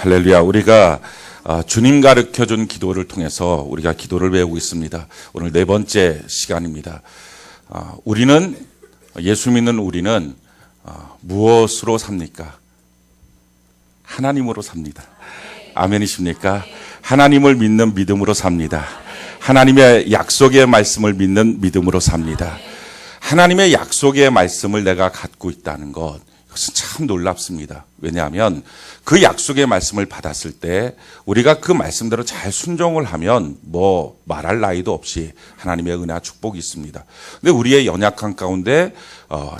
할렐루야. 우리가 주님 가르쳐준 기도를 통해서 우리가 기도를 배우고 있습니다. 오늘 네 번째 시간입니다. 우리는 예수 믿는 우리는 무엇으로 삽니까? 하나님으로 삽니다. 아멘이십니까? 하나님을 믿는 믿음으로 삽니다. 하나님의 약속의 말씀을 믿는 믿음으로 삽니다. 하나님의 약속의 말씀을 내가 갖고 있다는 것, 이것은 참 놀랍습니다. 왜냐하면 그 약속의 말씀을 받았을 때 우리가 그 말씀대로 잘 순종을 하면 뭐 말할 나위도 없이 하나님의 은혜와 축복이 있습니다. 근데 우리의 연약한 가운데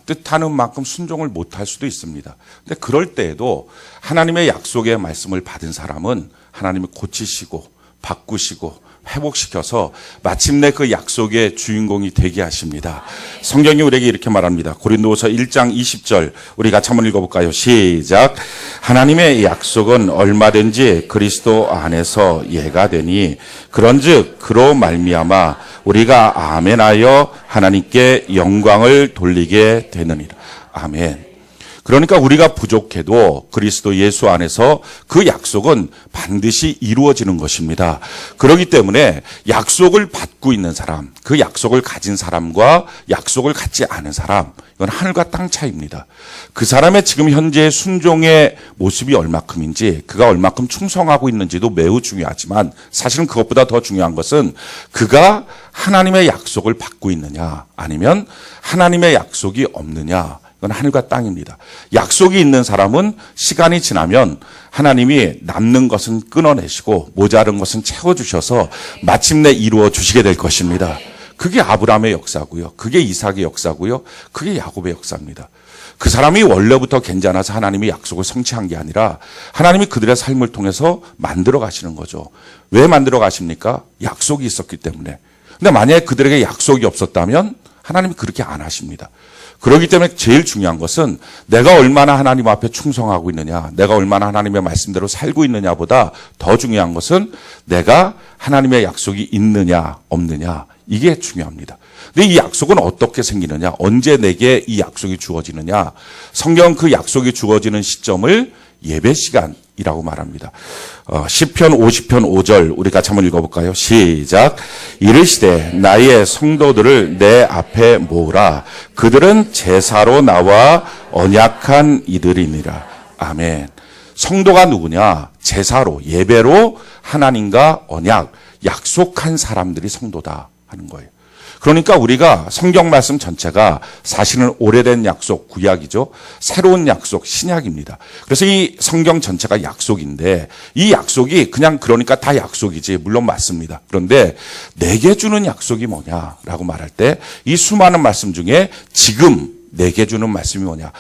뜻하는 만큼 순종을 못할 수도 있습니다. 근데 그럴 때에도 하나님의 약속의 말씀을 받은 사람은 하나님이 고치시고 바꾸시고 회복시켜서 마침내 그 약속의 주인공이 되게 하십니다. 성경이 우리에게 이렇게 말합니다. 고린도후서 1장 20절 우리 같이 한번 읽어볼까요? 시작. 하나님의 약속은 얼마든지 그리스도 안에서 예가 되니 그런즉 그로 말미암아 우리가 아멘하여 하나님께 영광을 돌리게 되느니라. 아멘. 그러니까 우리가 부족해도 그리스도 예수 안에서 그 약속은 반드시 이루어지는 것입니다. 그렇기 때문에 약속을 받고 있는 사람, 그 약속을 가진 사람과 약속을 갖지 않은 사람, 이건 하늘과 땅 차이입니다. 그 사람의 지금 현재의 순종의 모습이 얼마큼인지, 그가 얼마큼 충성하고 있는지도 매우 중요하지만 사실은 그것보다 더 중요한 것은 그가 하나님의 약속을 받고 있느냐 아니면 하나님의 약속이 없느냐, 이건 하늘과 땅입니다. 약속이 있는 사람은 시간이 지나면 하나님이 남는 것은 끊어내시고 모자른 것은 채워주셔서 마침내 이루어 주시게 될 것입니다. 그게 아브라함의 역사고요. 그게 이삭의 역사고요. 그게 야곱의 역사입니다. 그 사람이 원래부터 괜찮아서 하나님이 약속을 성취한 게 아니라 하나님이 그들의 삶을 통해서 만들어 가시는 거죠. 왜 만들어 가십니까? 약속이 있었기 때문에. 근데 만약에 그들에게 약속이 없었다면 하나님이 그렇게 안 하십니다. 그렇기 때문에 제일 중요한 것은 내가 얼마나 하나님 앞에 충성하고 있느냐, 내가 얼마나 하나님의 말씀대로 살고 있느냐보다 더 중요한 것은 내가 하나님의 약속이 있느냐 없느냐, 이게 중요합니다. 근데 이 약속은 어떻게 생기느냐, 언제 내게 이 약속이 주어지느냐, 성경은 그 약속이 주어지는 시점을 예배 시간이라고 말합니다. 시편 50편 5절 우리 같이 한번 읽어볼까요? 시작. 이르시되 나의 성도들을 내 앞에 모으라. 그들은 제사로 나와 언약한 이들이니라. 아멘. 성도가 누구냐? 제사로, 예배로 하나님과 언약, 약속한 사람들이 성도다 하는 거예요. 그러니까 우리가 성경 말씀 전체가 사실은 오래된 약속, 구약이죠. 새로운 약속, 신약입니다. 그래서 이 성경 전체가 약속인데 이 약속이 그냥 그러니까 다 약속이지, 물론 맞습니다. 그런데 내게 주는 약속이 뭐냐라고 말할 때 이 수많은 말씀 중에 지금 내게 주는 말씀이 뭐냐,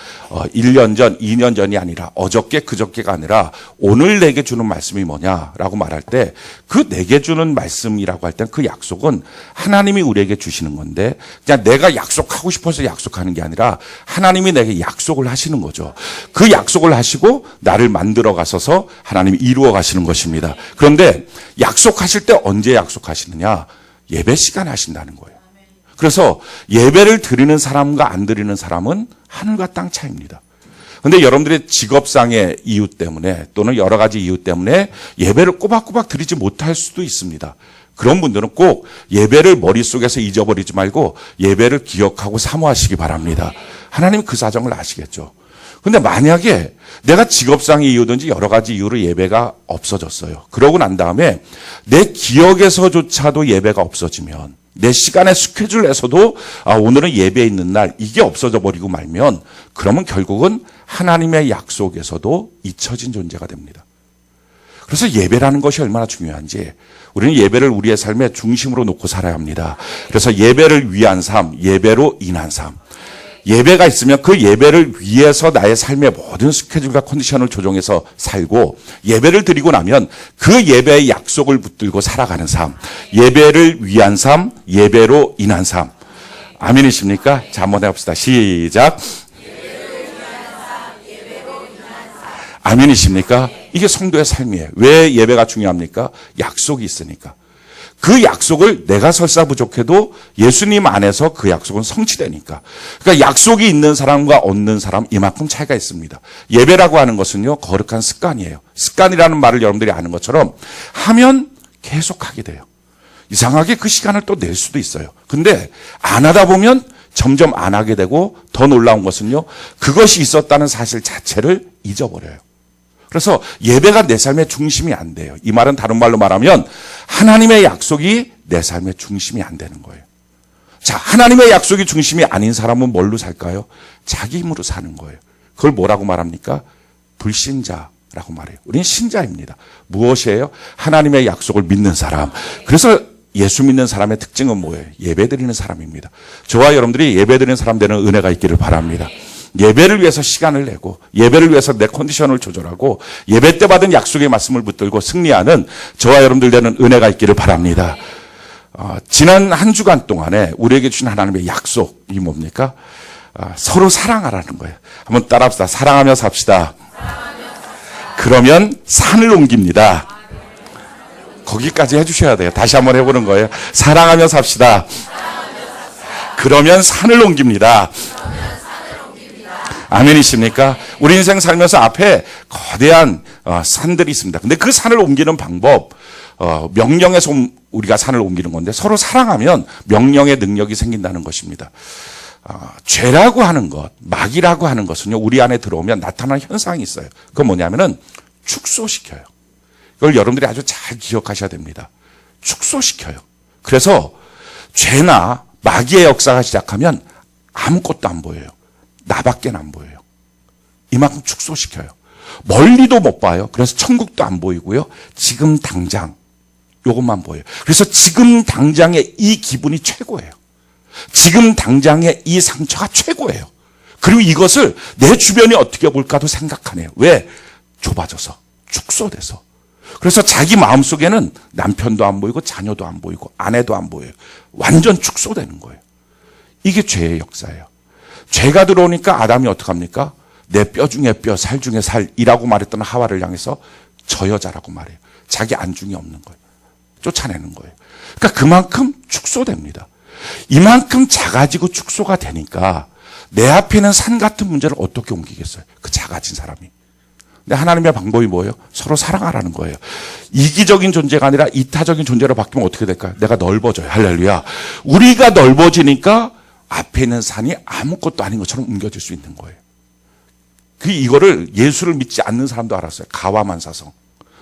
1년 전, 2년 전이 아니라 어저께 그저께가 아니라 오늘 내게 주는 말씀이 뭐냐라고 말할 때 그 내게 주는 말씀이라고 할 땐 그 약속은 하나님이 우리에게 주시는 건데 그냥 내가 약속하고 싶어서 약속하는 게 아니라 하나님이 내게 약속을 하시는 거죠. 그 약속을 하시고 나를 만들어 가셔서 하나님이 이루어 가시는 것입니다. 그런데 약속하실 때 언제 약속하시느냐? 예배 시간에 하신다는 거예요. 그래서 예배를 드리는 사람과 안 드리는 사람은 하늘과 땅 차이입니다. 그런데 여러분들의 직업상의 이유 때문에 또는 여러 가지 이유 때문에 예배를 꼬박꼬박 드리지 못할 수도 있습니다. 그런 분들은 꼭 예배를 머릿속에서 잊어버리지 말고 예배를 기억하고 사모하시기 바랍니다. 하나님 그 사정을 아시겠죠. 근데 만약에 내가 직업상의 이유든지 여러 가지 이유로 예배가 없어졌어요. 그러고 난 다음에 내 기억에서조차도 예배가 없어지면, 내 시간의 스케줄에서도 오늘은 예배 있는 날, 이게 없어져 버리고 말면 그러면 결국은 하나님의 약속에서도 잊혀진 존재가 됩니다. 그래서 예배라는 것이 얼마나 중요한지 우리는 예배를 우리의 삶의 중심으로 놓고 살아야 합니다. 그래서 예배를 위한 삶, 예배로 인한 삶. 예배가 있으면 그 예배를 위해서 나의 삶의 모든 스케줄과 컨디션을 조정해서 살고, 예배를 드리고 나면 그 예배의 약속을 붙들고 살아가는 삶, 예배를 위한 삶, 예배로 인한 삶. 아멘이십니까? 자, 한번 해봅시다. 시작. 아멘이십니까? 이게 성도의 삶이에요. 왜 예배가 중요합니까? 약속이 있으니까. 그 약속을 내가 설사 부족해도 예수님 안에서 그 약속은 성취되니까. 그러니까 약속이 있는 사람과 없는 사람 이만큼 차이가 있습니다. 예배라고 하는 것은요, 거룩한 습관이에요. 습관이라는 말을 여러분들이 아는 것처럼 하면 계속 하게 돼요. 이상하게 그 시간을 또 낼 수도 있어요. 근데 안 하다 보면 점점 안 하게 되고, 더 놀라운 것은요, 그것이 있었다는 사실 자체를 잊어버려요. 그래서 예배가 내 삶의 중심이 안 돼요. 이 말은 다른 말로 말하면 하나님의 약속이 내 삶의 중심이 안 되는 거예요. 자, 하나님의 약속이 중심이 아닌 사람은 뭘로 살까요? 자기 힘으로 사는 거예요. 그걸 뭐라고 말합니까? 불신자라고 말해요. 우리는 신자입니다. 무엇이에요? 하나님의 약속을 믿는 사람. 그래서 예수 믿는 사람의 특징은 뭐예요? 예배드리는 사람입니다. 저와 여러분들이 예배드리는 사람 되는 은혜가 있기를 바랍니다. 예배를 위해서 시간을 내고, 예배를 위해서 내 컨디션을 조절하고, 예배 때 받은 약속의 말씀을 붙들고 승리하는 저와 여러분들 되는 은혜가 있기를 바랍니다. 지난 한 주간 동안에 우리에게 주신 하나님의 약속이 뭡니까? 서로 사랑하라는 거예요. 한번 따라합시다. 사랑하며 삽시다. 그러면 산을 옮깁니다. 거기까지 해주셔야 돼요. 다시 한번 해보는 거예요. 사랑하며 삽시다. 그러면 산을 옮깁니다. 아멘이십니까? 우리 인생 살면서 앞에 거대한 산들이 있습니다. 근데 그 산을 옮기는 방법, 명령에서 우리가 산을 옮기는 건데, 서로 사랑하면 명령의 능력이 생긴다는 것입니다. 죄라고 하는 것, 마귀라고 하는 것은요, 우리 안에 들어오면 나타나는 현상이 있어요. 그건 뭐냐면은 축소시켜요. 이걸 여러분들이 아주 잘 기억하셔야 됩니다. 축소시켜요. 그래서 죄나 마귀의 역사가 시작하면 아무것도 안 보여요. 나밖에 안 보여요. 이만큼 축소시켜요. 멀리도 못 봐요. 그래서 천국도 안 보이고요. 지금 당장 이것만 보여요. 그래서 지금 당장의 이 기분이 최고예요. 지금 당장의 이 상처가 최고예요. 그리고 이것을 내 주변이 어떻게 볼까도 생각하네요. 왜? 좁아져서, 축소돼서. 그래서 자기 마음속에는 남편도 안 보이고 자녀도 안 보이고 아내도 안 보여요. 완전 축소되는 거예요. 이게 죄의 역사예요. 죄가 들어오니까 아담이 어떡합니까? 내 뼈 중에 뼈, 살 중에 살이라고 말했던 하와를 향해서 저 여자라고 말해요. 자기 안중이 없는 거예요. 쫓아내는 거예요. 그러니까 그만큼 축소됩니다. 이만큼 작아지고 축소가 되니까 내 앞에 있는 산 같은 문제를 어떻게 옮기겠어요? 그 작아진 사람이. 근데 하나님의 방법이 뭐예요? 서로 사랑하라는 거예요. 이기적인 존재가 아니라 이타적인 존재로 바뀌면 어떻게 될까요? 내가 넓어져요. 할렐루야. 우리가 넓어지니까 앞에 있는 산이 아무것도 아닌 것처럼 옮겨질 수 있는 거예요. 이거를 예수를 믿지 않는 사람도 알았어요. 가와만사성.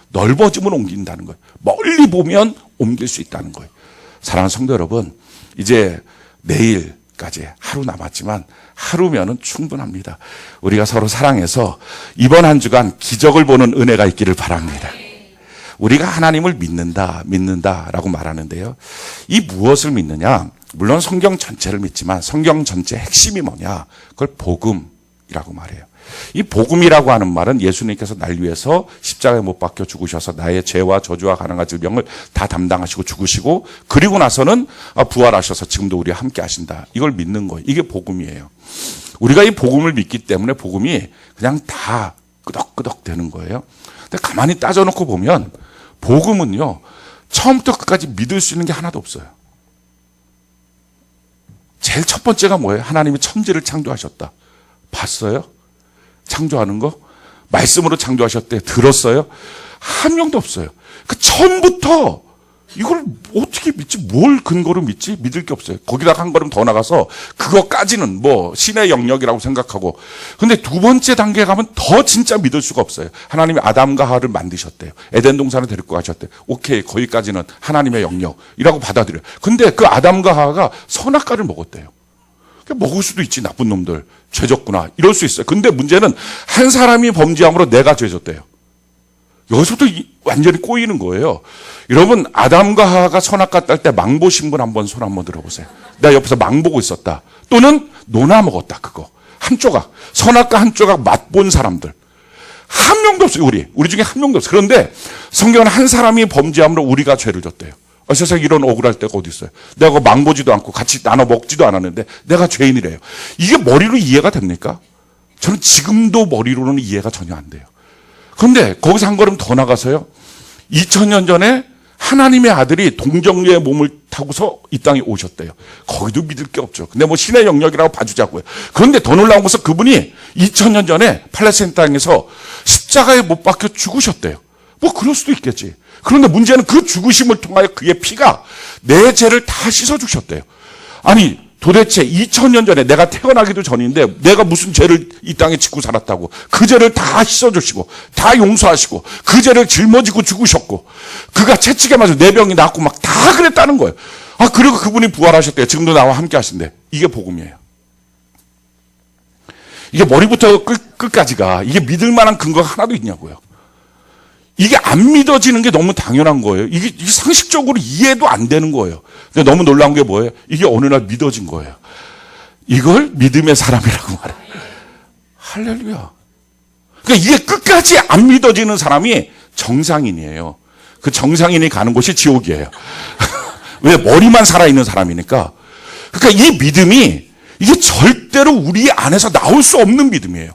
넓어지면 옮긴다는 거예요. 멀리 보면 옮길 수 있다는 거예요. 사랑하는 성도 여러분, 이제 내일까지 하루 남았지만 하루면은 충분합니다. 우리가 서로 사랑해서 이번 한 주간 기적을 보는 은혜가 있기를 바랍니다. 우리가 하나님을 믿는다라고 말하는데요. 이 무엇을 믿느냐? 물론 성경 전체를 믿지만 성경 전체의 핵심이 뭐냐? 그걸 복음이라고 말해요. 이 복음이라고 하는 말은 예수님께서 날 위해서 십자가에 못 박혀 죽으셔서 나의 죄와 저주와 가난한 질병을 다 담당하시고 죽으시고 그리고 나서는 부활하셔서 지금도 우리와 함께 하신다. 이걸 믿는 거예요. 이게 복음이에요. 우리가 이 복음을 믿기 때문에 복음이 그냥 다 끄덕끄덕 되는 거예요. 근데 가만히 따져놓고 보면 복음은요, 처음부터 끝까지 믿을 수 있는 게 하나도 없어요. 제일 첫 번째가 뭐예요? 하나님이 천지를 창조하셨다. 봤어요? 창조하는 거? 말씀으로 창조하셨대. 들었어요? 한 명도 없어요. 그 처음부터 이걸 어떻게 믿지? 뭘 근거로 믿지? 믿을 게 없어요. 거기다가 한 걸음 더 나가서 그거까지는 뭐 신의 영역이라고 생각하고. 근데 두 번째 단계에 가면 더 진짜 믿을 수가 없어요. 하나님이 아담과 하와를 만드셨대요. 에덴 동산을 데리고 가셨대요. 오케이, 거기까지는 하나님의 영역이라고 받아들여요. 근데 그 아담과 하와가 선악과를 먹었대요. 먹을 수도 있지, 나쁜 놈들. 죄졌구나. 이럴 수 있어요. 근데 문제는 한 사람이 범죄함으로 내가 죄졌대요. 여기서부터 완전히 꼬이는 거예요. 여러분, 아담과 하와가 선악과 딸 때 망보 신분 한번 손 한번 들어보세요. 내가 옆에서 망보고 있었다. 또는 노나 먹었다. 그거. 한 조각. 선악과 한 조각 맛본 사람들. 한 명도 없어요. 우리 중에 한 명도 없어요. 그런데 성경은 한 사람이 범죄함으로 우리가 죄를 졌대요. 세상에 이런 억울할 때가 어디 있어요? 내가 그거 망보지도 않고 같이 나눠 먹지도 않았는데 내가 죄인이래요. 이게 머리로 이해가 됩니까? 저는 지금도 머리로는 이해가 전혀 안 돼요. 그런데 거기서 한 걸음 더 나가서요. 2000년 전에 하나님의 아들이 동정녀의 몸을 타고서 이 땅에 오셨대요. 거기도 믿을 게 없죠. 근데 뭐 신의 영역이라고 봐주자고요. 그런데 더 놀라운 것은 그분이 2000년 전에 팔레스타인 땅에서 십자가에 못 박혀 죽으셨대요. 뭐 그럴 수도 있겠지. 그런데 문제는 그 죽으심을 통하여 그의 피가 내 죄를 다 씻어주셨대요. 아니 도대체 2000년 전에 내가 태어나기도 전인데 내가 무슨 죄를 이 땅에 짓고 살았다고. 그 죄를 다 씻어주시고 다 용서하시고 그 죄를 짊어지고 죽으셨고 그가 채찍에 맞아 내 병이 낫고 막 다 그랬다는 거예요. 아 그리고 그분이 부활하셨대요. 지금도 나와 함께 하신대. 이게 복음이에요. 이게 머리부터 끝까지가 이게 믿을 만한 근거가 하나도 있냐고요. 이게 안 믿어지는 게 너무 당연한 거예요. 이게 상식적으로 이해도 안 되는 거예요. 근데 너무 놀라운 게 뭐예요? 이게 어느 날 믿어진 거예요. 이걸 믿음의 사람이라고 말해요. 할렐루야. 그러니까 이게 끝까지 안 믿어지는 사람이 정상인이에요. 그 정상인이 가는 곳이 지옥이에요. 왜? 머리만 살아있는 사람이니까. 그러니까 이 믿음이 이게 절대로 우리 안에서 나올 수 없는 믿음이에요.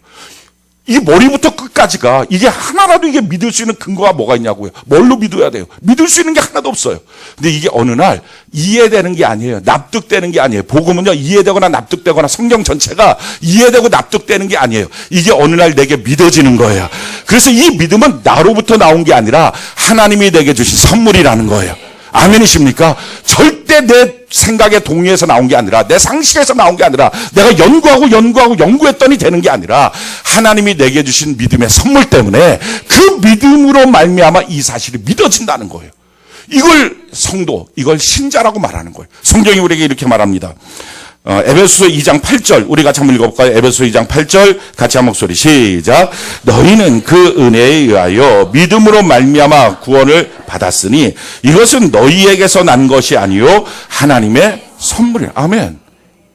이 머리부터 끝까지가 이게 하나라도 이게 믿을 수 있는 근거가 뭐가 있냐고요. 뭘로 믿어야 돼요? 믿을 수 있는 게 하나도 없어요. 근데 이게 어느 날 이해되는 게 아니에요. 납득되는 게 아니에요. 복음은요 이해되거나 납득되거나 성경 전체가 이해되고 납득되는 게 아니에요. 이게 어느 날 내게 믿어지는 거예요. 그래서 이 믿음은 나로부터 나온 게 아니라 하나님이 내게 주신 선물이라는 거예요. 아멘이십니까? 절대 내 생각에 동의해서 나온 게 아니라 내 상식에서 나온 게 아니라 내가 연구했더니 되는 게 아니라 하나님이 내게 주신 믿음의 선물 때문에 그 믿음으로 말미암아 이 사실이 믿어진다는 거예요. 이걸 성도, 이걸 신자라고 말하는 거예요. 성경이 우리에게 이렇게 말합니다. 에베소서 2장 8절 우리 같이 한번 읽어볼까요? 에베소서 2장 8절 같이 한 목소리 시작. 너희는 그 은혜에 의하여 믿음으로 말미암아 구원을 받았으니 이것은 너희에게서 난 것이 아니요 하나님의 선물이야. 아멘.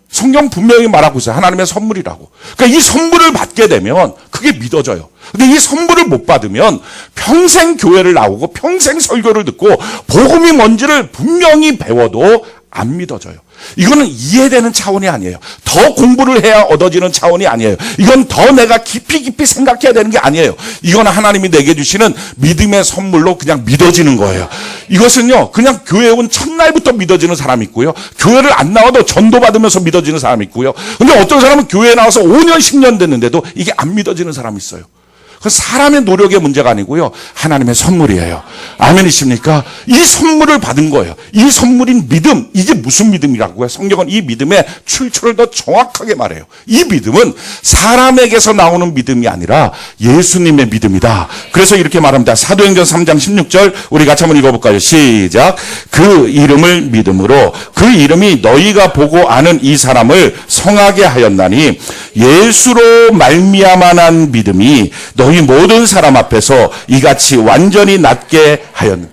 성경 분명히 말하고 있어요. 하나님의 선물이라고. 그러니까 이 선물을 받게 되면 그게 믿어져요. 근데 이 선물을 못 받으면 평생 교회를 나오고 평생 설교를 듣고 복음이 뭔지를 분명히 배워도 안 믿어져요. 이거는 이해되는 차원이 아니에요. 더 공부를 해야 얻어지는 차원이 아니에요. 이건 더 내가 깊이 생각해야 되는 게 아니에요. 이건 하나님이 내게 주시는 믿음의 선물로 그냥 믿어지는 거예요. 이것은요 그냥 교회에 온 첫날부터 믿어지는 사람이 있고요, 교회를 안 나와도 전도받으면서 믿어지는 사람이 있고요, 근데 어떤 사람은 교회에 나와서 5년 10년 됐는데도 이게 안 믿어지는 사람이 있어요. 그 사람의 노력의 문제가 아니고요 하나님의 선물이에요. 아멘이십니까? 이 선물을 받은 거예요. 이 선물인 믿음, 이게 무슨 믿음이라고요? 성경은 이 믿음의 출처를 더 정확하게 말해요. 이 믿음은 사람에게서 나오는 믿음이 아니라 예수님의 믿음이다. 그래서 이렇게 말합니다. 사도행전 3장 16절 우리 같이 한번 읽어볼까요? 시작. 그 이름을 믿음으로 그 이름이 너희가 보고 아는 이 사람을 성하게 하였나니 예수로 말미암아 난 믿음이 너희 모든 사람 앞에서 이같이 완전히 낫게 하였는.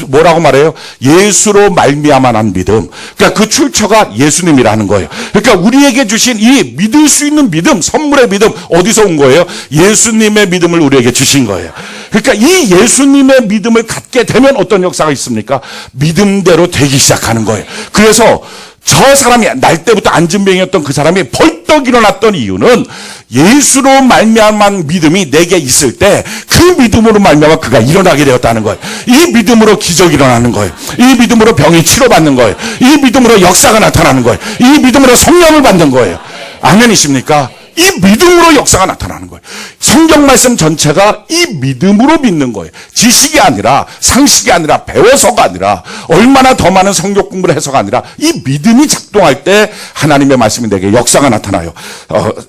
뭐라고 말해요? 예수로 말미암아 난 믿음. 그러니까 그 출처가 예수님이라는 거예요. 그러니까 우리에게 주신 이 믿을 수 있는 믿음, 선물의 믿음 어디서 온 거예요? 예수님의 믿음을 우리에게 주신 거예요. 그러니까 이 예수님의 믿음을 갖게 되면 어떤 역사가 있습니까? 믿음대로 되기 시작하는 거예요. 그래서 저 사람이 날 때부터 안진병이었던 그 사람이 벌떡 일어났던 이유는 예수로 말미암은 믿음이 내게 있을 때 그 믿음으로 말미암아 그가 일어나게 되었다는 거예요. 이 믿음으로 기적이 일어나는 거예요. 이 믿음으로 병이 치료받는 거예요. 이 믿음으로 역사가 나타나는 거예요. 이 믿음으로 성령을 받는 거예요. 아멘이십니까? 이 믿음으로 역사가 나타나는 거예요. 성경 말씀 전체가 이 믿음으로 믿는 거예요. 지식이 아니라, 상식이 아니라, 배워서가 아니라, 얼마나 더 많은 성경 공부를 해서가 아니라 이 믿음이 작동할 때 하나님의 말씀이 내게 역사가 나타나요.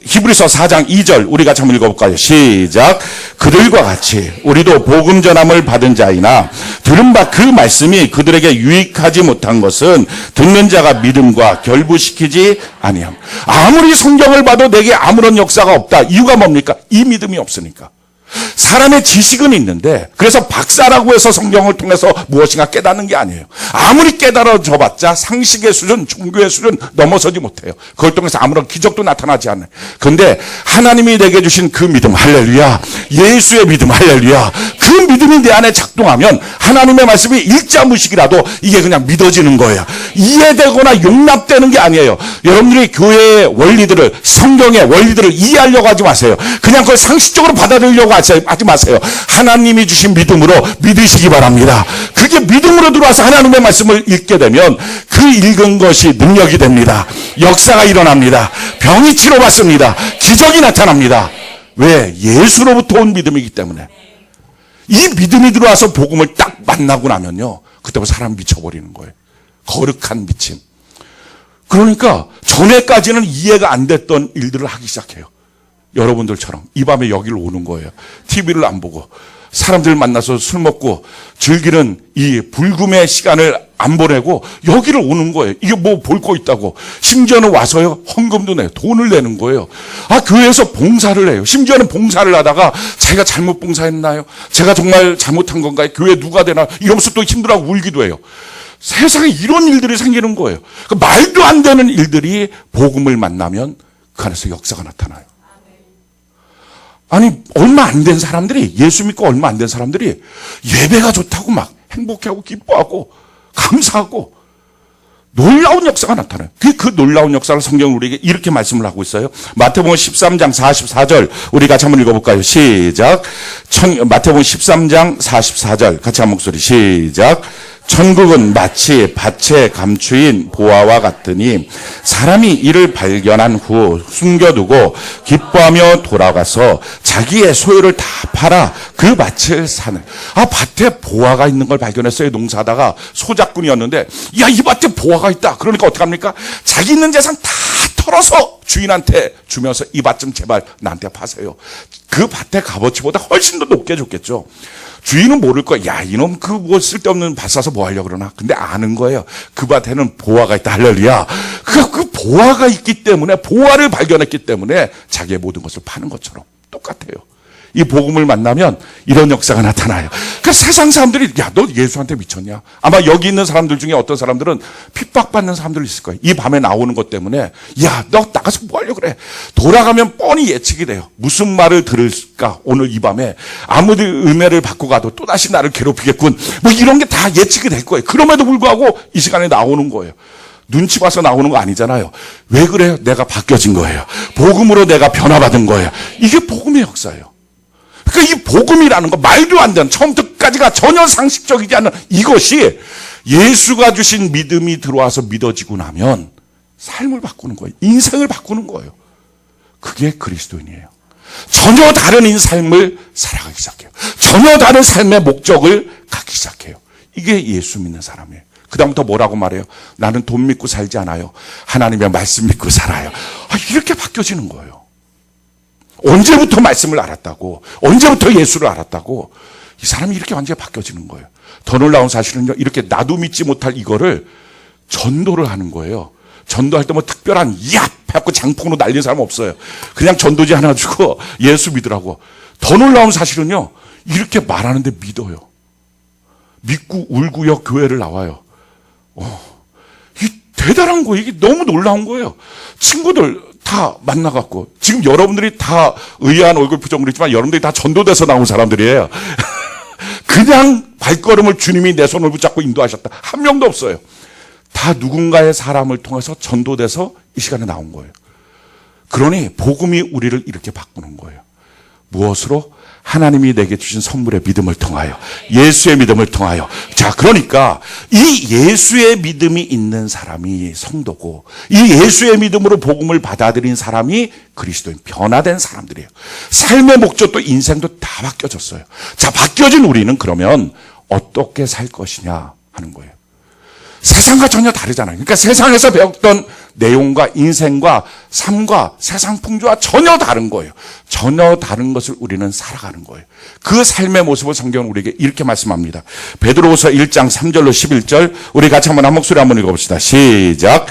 히브리서 4장 2절 우리 같이 한번 읽어볼까요? 시작. 그들과 같이 우리도 복음 전함을 받은 자이나 들은 바 그 말씀이 그들에게 유익하지 못한 것은 듣는 자가 믿음과 결부시키지 아니함. 아무리 성경을 봐도 내게 아무런 역사가 없다. 이유가 뭡니까? 이 믿음이 없으니까. 사람의 지식은 있는데 그래서 박사라고 해서 성경을 통해서 무엇인가 깨닫는 게 아니에요. 아무리 깨달아져 봤자 상식의 수준, 종교의 수준 넘어서지 못해요. 그걸 통해서 아무런 기적도 나타나지 않아요. 그런데 하나님이 내게 주신 그 믿음, 할렐루야, 예수의 믿음, 할렐루야, 그 믿음이 내 안에 작동하면 하나님의 말씀이 일자무식이라도 이게 그냥 믿어지는 거예요. 이해되거나 용납되는 게 아니에요. 여러분들이 교회의 원리들을, 성경의 원리들을 이해하려고 하지 마세요. 그냥 그걸 상식적으로 받아들이려고 하지 마세요. 하나님이 주신 믿음으로 믿으시기 바랍니다. 그게 믿음으로 들어와서 하나님의 말씀을 읽게 되면 그 읽은 것이 능력이 됩니다. 역사가 일어납니다. 병이 치료받습니다. 기적이 나타납니다. 왜? 예수로부터 온 믿음이기 때문에. 이 믿음이 들어와서 복음을 딱 만나고 나면요, 그때부터 사람 미쳐버리는 거예요. 거룩한 미침. 그러니까 전에까지는 이해가 안 됐던 일들을 하기 시작해요. 여러분들처럼 이 밤에 여기를 오는 거예요. TV를 안 보고 사람들 만나서 술 먹고 즐기는 이 불금의 시간을 안 보내고 여기를 오는 거예요. 이게 뭐 볼 거 있다고. 심지어는 와서요, 헌금도 내요. 돈을 내는 거예요. 교회에서 봉사를 해요. 심지어는 봉사를 하다가 자기가 잘못 봉사했나요? 제가 정말 잘못한 건가요? 교회 누가 되나? 이러면서 또 힘들어하고 울기도 해요. 세상에 이런 일들이 생기는 거예요. 말도 안 되는 일들이 복음을 만나면 그 안에서 역사가 나타나요. 아니, 얼마 안 된 사람들이, 예수 믿고 얼마 안 된 사람들이 예배가 좋다고 막 행복해하고 기뻐하고 감사하고 놀라운 역사가 나타나요. 그 놀라운 역사를 성경은 우리에게 이렇게 말씀을 하고 있어요. 마태복음 13장 44절 우리 같이 한번 읽어볼까요? 시작. 마태복음 13장 44절 같이 한 목소리 시작. 천국은 마치 밭에 감추인 보화와 같으니 사람이 이를 발견한 후 숨겨두고 기뻐하며 돌아가서 자기의 소유를 다 팔아 그 밭을 사는. 밭에 보화가 있는 걸 발견했어요. 농사하다가 소작꾼이었는데, 야, 이 밭에 보화가 있다. 그러니까 어떡합니까? 자기 있는 재산 다 털어서 주인한테 주면서 이 밭 좀 제발 나한테 파세요. 그 밭의 값어치보다 훨씬 더 높게 줬겠죠. 주인은 모를 거야. 야, 이놈 그 뭐 쓸데없는 밭 사서 뭐 하려고 그러나. 근데 아는 거예요. 그 밭에는 보화가 있다. 할렐루야. 그 보화가 있기 때문에, 보화를 발견했기 때문에 자기의 모든 것을 파는 것처럼 똑같아요. 이 복음을 만나면 이런 역사가 나타나요. 그러니까 세상 사람들이, 야, 너 예수한테 미쳤냐? 아마 여기 있는 사람들 중에 어떤 사람들은 핍박받는 사람들 있을 거예요. 이 밤에 나오는 것 때문에, 야, 너 나가서 뭐 하려고 그래? 돌아가면 뻔히 예측이 돼요. 무슨 말을 들을까? 오늘 이 밤에 아무리 은혜를 받고 가도 또다시 나를 괴롭히겠군. 뭐 이런 게 다 예측이 될 거예요. 그럼에도 불구하고 이 시간에 나오는 거예요. 눈치 봐서 나오는 거 아니잖아요. 왜 그래요? 내가 바뀌어진 거예요. 복음으로 내가 변화받은 거예요. 이게 복음의 역사예요. 그러니까 이 복음이라는 거, 말도 안 되는, 처음부터 끝까지가 전혀 상식적이지 않은 이것이 예수가 주신 믿음이 들어와서 믿어지고 나면 삶을 바꾸는 거예요. 인생을 바꾸는 거예요. 그게 그리스도인이에요. 전혀 다른 삶을 살아가기 시작해요. 전혀 다른 삶의 목적을 갖기 시작해요. 이게 예수 믿는 사람이에요. 그 다음부터 뭐라고 말해요? 나는 돈 믿고 살지 않아요. 하나님의 말씀 믿고 살아요. 이렇게 바뀌어지는 거예요. 언제부터 말씀을 알았다고, 언제부터 예수를 알았다고, 이 사람이 이렇게 완전히 바뀌어지는 거예요. 더 놀라운 사실은요, 이렇게 나도 믿지 못할 이거를 전도를 하는 거예요. 전도할 때 뭐 특별한 얍! 해갖고 장풍으로 날린 사람 없어요. 그냥 전도지 하나 주고 예수 믿으라고. 더 놀라운 사실은요, 이렇게 말하는데 믿어요. 믿고 울고요, 교회를 나와요. 이 대단한 거예요. 이게 너무 놀라운 거예요. 친구들 다 만나갖고, 지금 여러분들이 다 의아한 얼굴 표정을 했지만 여러분들이 다 전도돼서 나온 사람들이에요. 그냥 발걸음을 주님이 내 손을 붙잡고 인도하셨다. 한 명도 없어요. 다 누군가의 사람을 통해서 전도돼서 이 시간에 나온 거예요. 그러니 복음이 우리를 이렇게 바꾸는 거예요. 무엇으로? 하나님이 내게 주신 선물의 믿음을 통하여, 예수의 믿음을 통하여. 자, 그러니까 이 예수의 믿음이 있는 사람이 성도고, 이 예수의 믿음으로 복음을 받아들인 사람이 그리스도인, 변화된 사람들이에요. 삶의 목적도 인생도 다 바뀌어졌어요. 자, 바뀌어진 우리는 그러면 어떻게 살 것이냐 하는 거예요. 세상과 전혀 다르잖아요. 그러니까 세상에서 배웠던 내용과 인생과 삶과 세상 풍조와 전혀 다른 거예요. 전혀 다른 것을 우리는 살아가는 거예요. 그 삶의 모습을 성경은 우리에게 이렇게 말씀합니다. 베드로후서 1장 3절로 11절 우리 같이 한번 한 목소리 한번 읽어봅시다. 시작.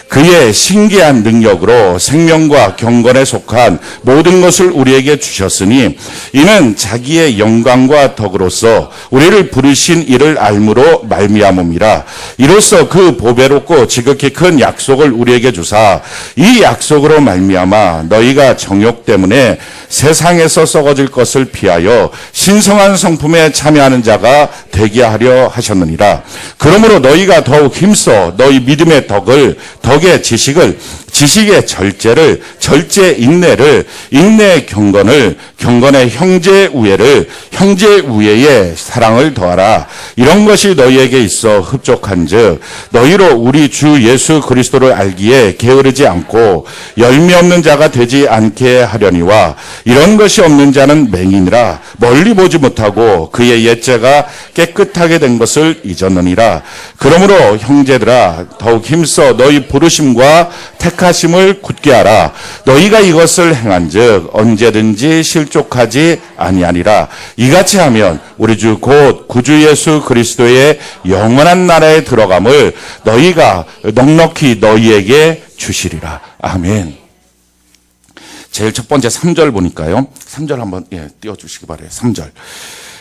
그의 신기한 능력으로 생명과 경건에 속한 모든 것을 우리에게 주셨으니 이는 자기의 영광과 덕으로서 우리를 부르신 이를 알므로 말미암음이라. 이로써 그 보배롭고 지극히 큰 약속을 우리에게 주사 이 약속으로 말미암아 너희가 정욕 때문에 세상에서 썩어질 것을 피하여 신성한 성품에 참여하는 자가 되게 하려 하셨느니라. 그러므로 너희가 더욱 힘써 너희 믿음의 덕의 지식을 지식의 절제를, 절제 인내를, 인내의 경건을, 경건의 형제 우애를, 형제 우애에 사랑을 더하라. 이런 것이 너희에게 있어 흡족한즉 너희로 우리 주 예수 그리스도를 알기에 게으르지 않고 열매 없는 자가 되지 않게 하려니와 이런 것이 없는 자는 맹인이라 멀리 보지 못하고 그의 옛죄가 깨끗하게 된 것을 잊었느니라. 그러므로 형제들아 더욱 힘써 너희 부르심과 택하심을 굳게 하라. 너희가 이것을 행한즉 언제든지 실족하지 아니하리라. 이같이 하면 우리 주 곧 구주 예수 그리스도의 영원한 나라에 들어감을 너희가 넉넉히 너희에게 주시리라. 아멘. 제일 첫 번째 3절 보니까요. 3절 한번 띄워주시기 바라요. 3절.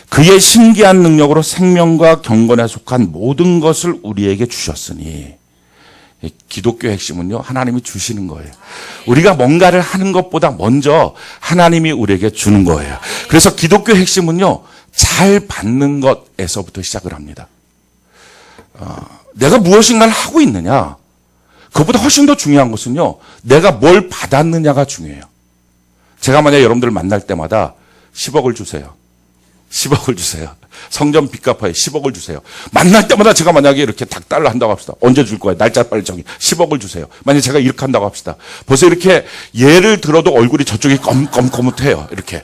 그의 신기한 능력으로 생명과 경건에 속한 모든 것을 우리에게 주셨으니. 기독교의 핵심은요, 하나님이 주시는 거예요. 우리가 뭔가를 하는 것보다 먼저 하나님이 우리에게 주는 거예요. 그래서 기독교의 핵심은요, 잘 받는 것에서부터 시작을 합니다. 내가 무엇인가를 하고 있느냐, 그것보다 훨씬 더 중요한 것은요, 내가 뭘 받았느냐가 중요해요. 제가 만약 여러분들을 만날 때마다 10억을 주세요. 10억을 주세요. 성전 빚 갚아요. 10억을 주세요. 만날 때마다 제가 만약에 이렇게 닭달러 한다고 합시다. 언제 줄 거예요? 날짜 빨리 정해. 10억을 주세요. 만약에 제가 이렇게 한다고 합시다. 벌써 이렇게 예를 들어도 얼굴이 저쪽이 검뭇해요. 이렇게.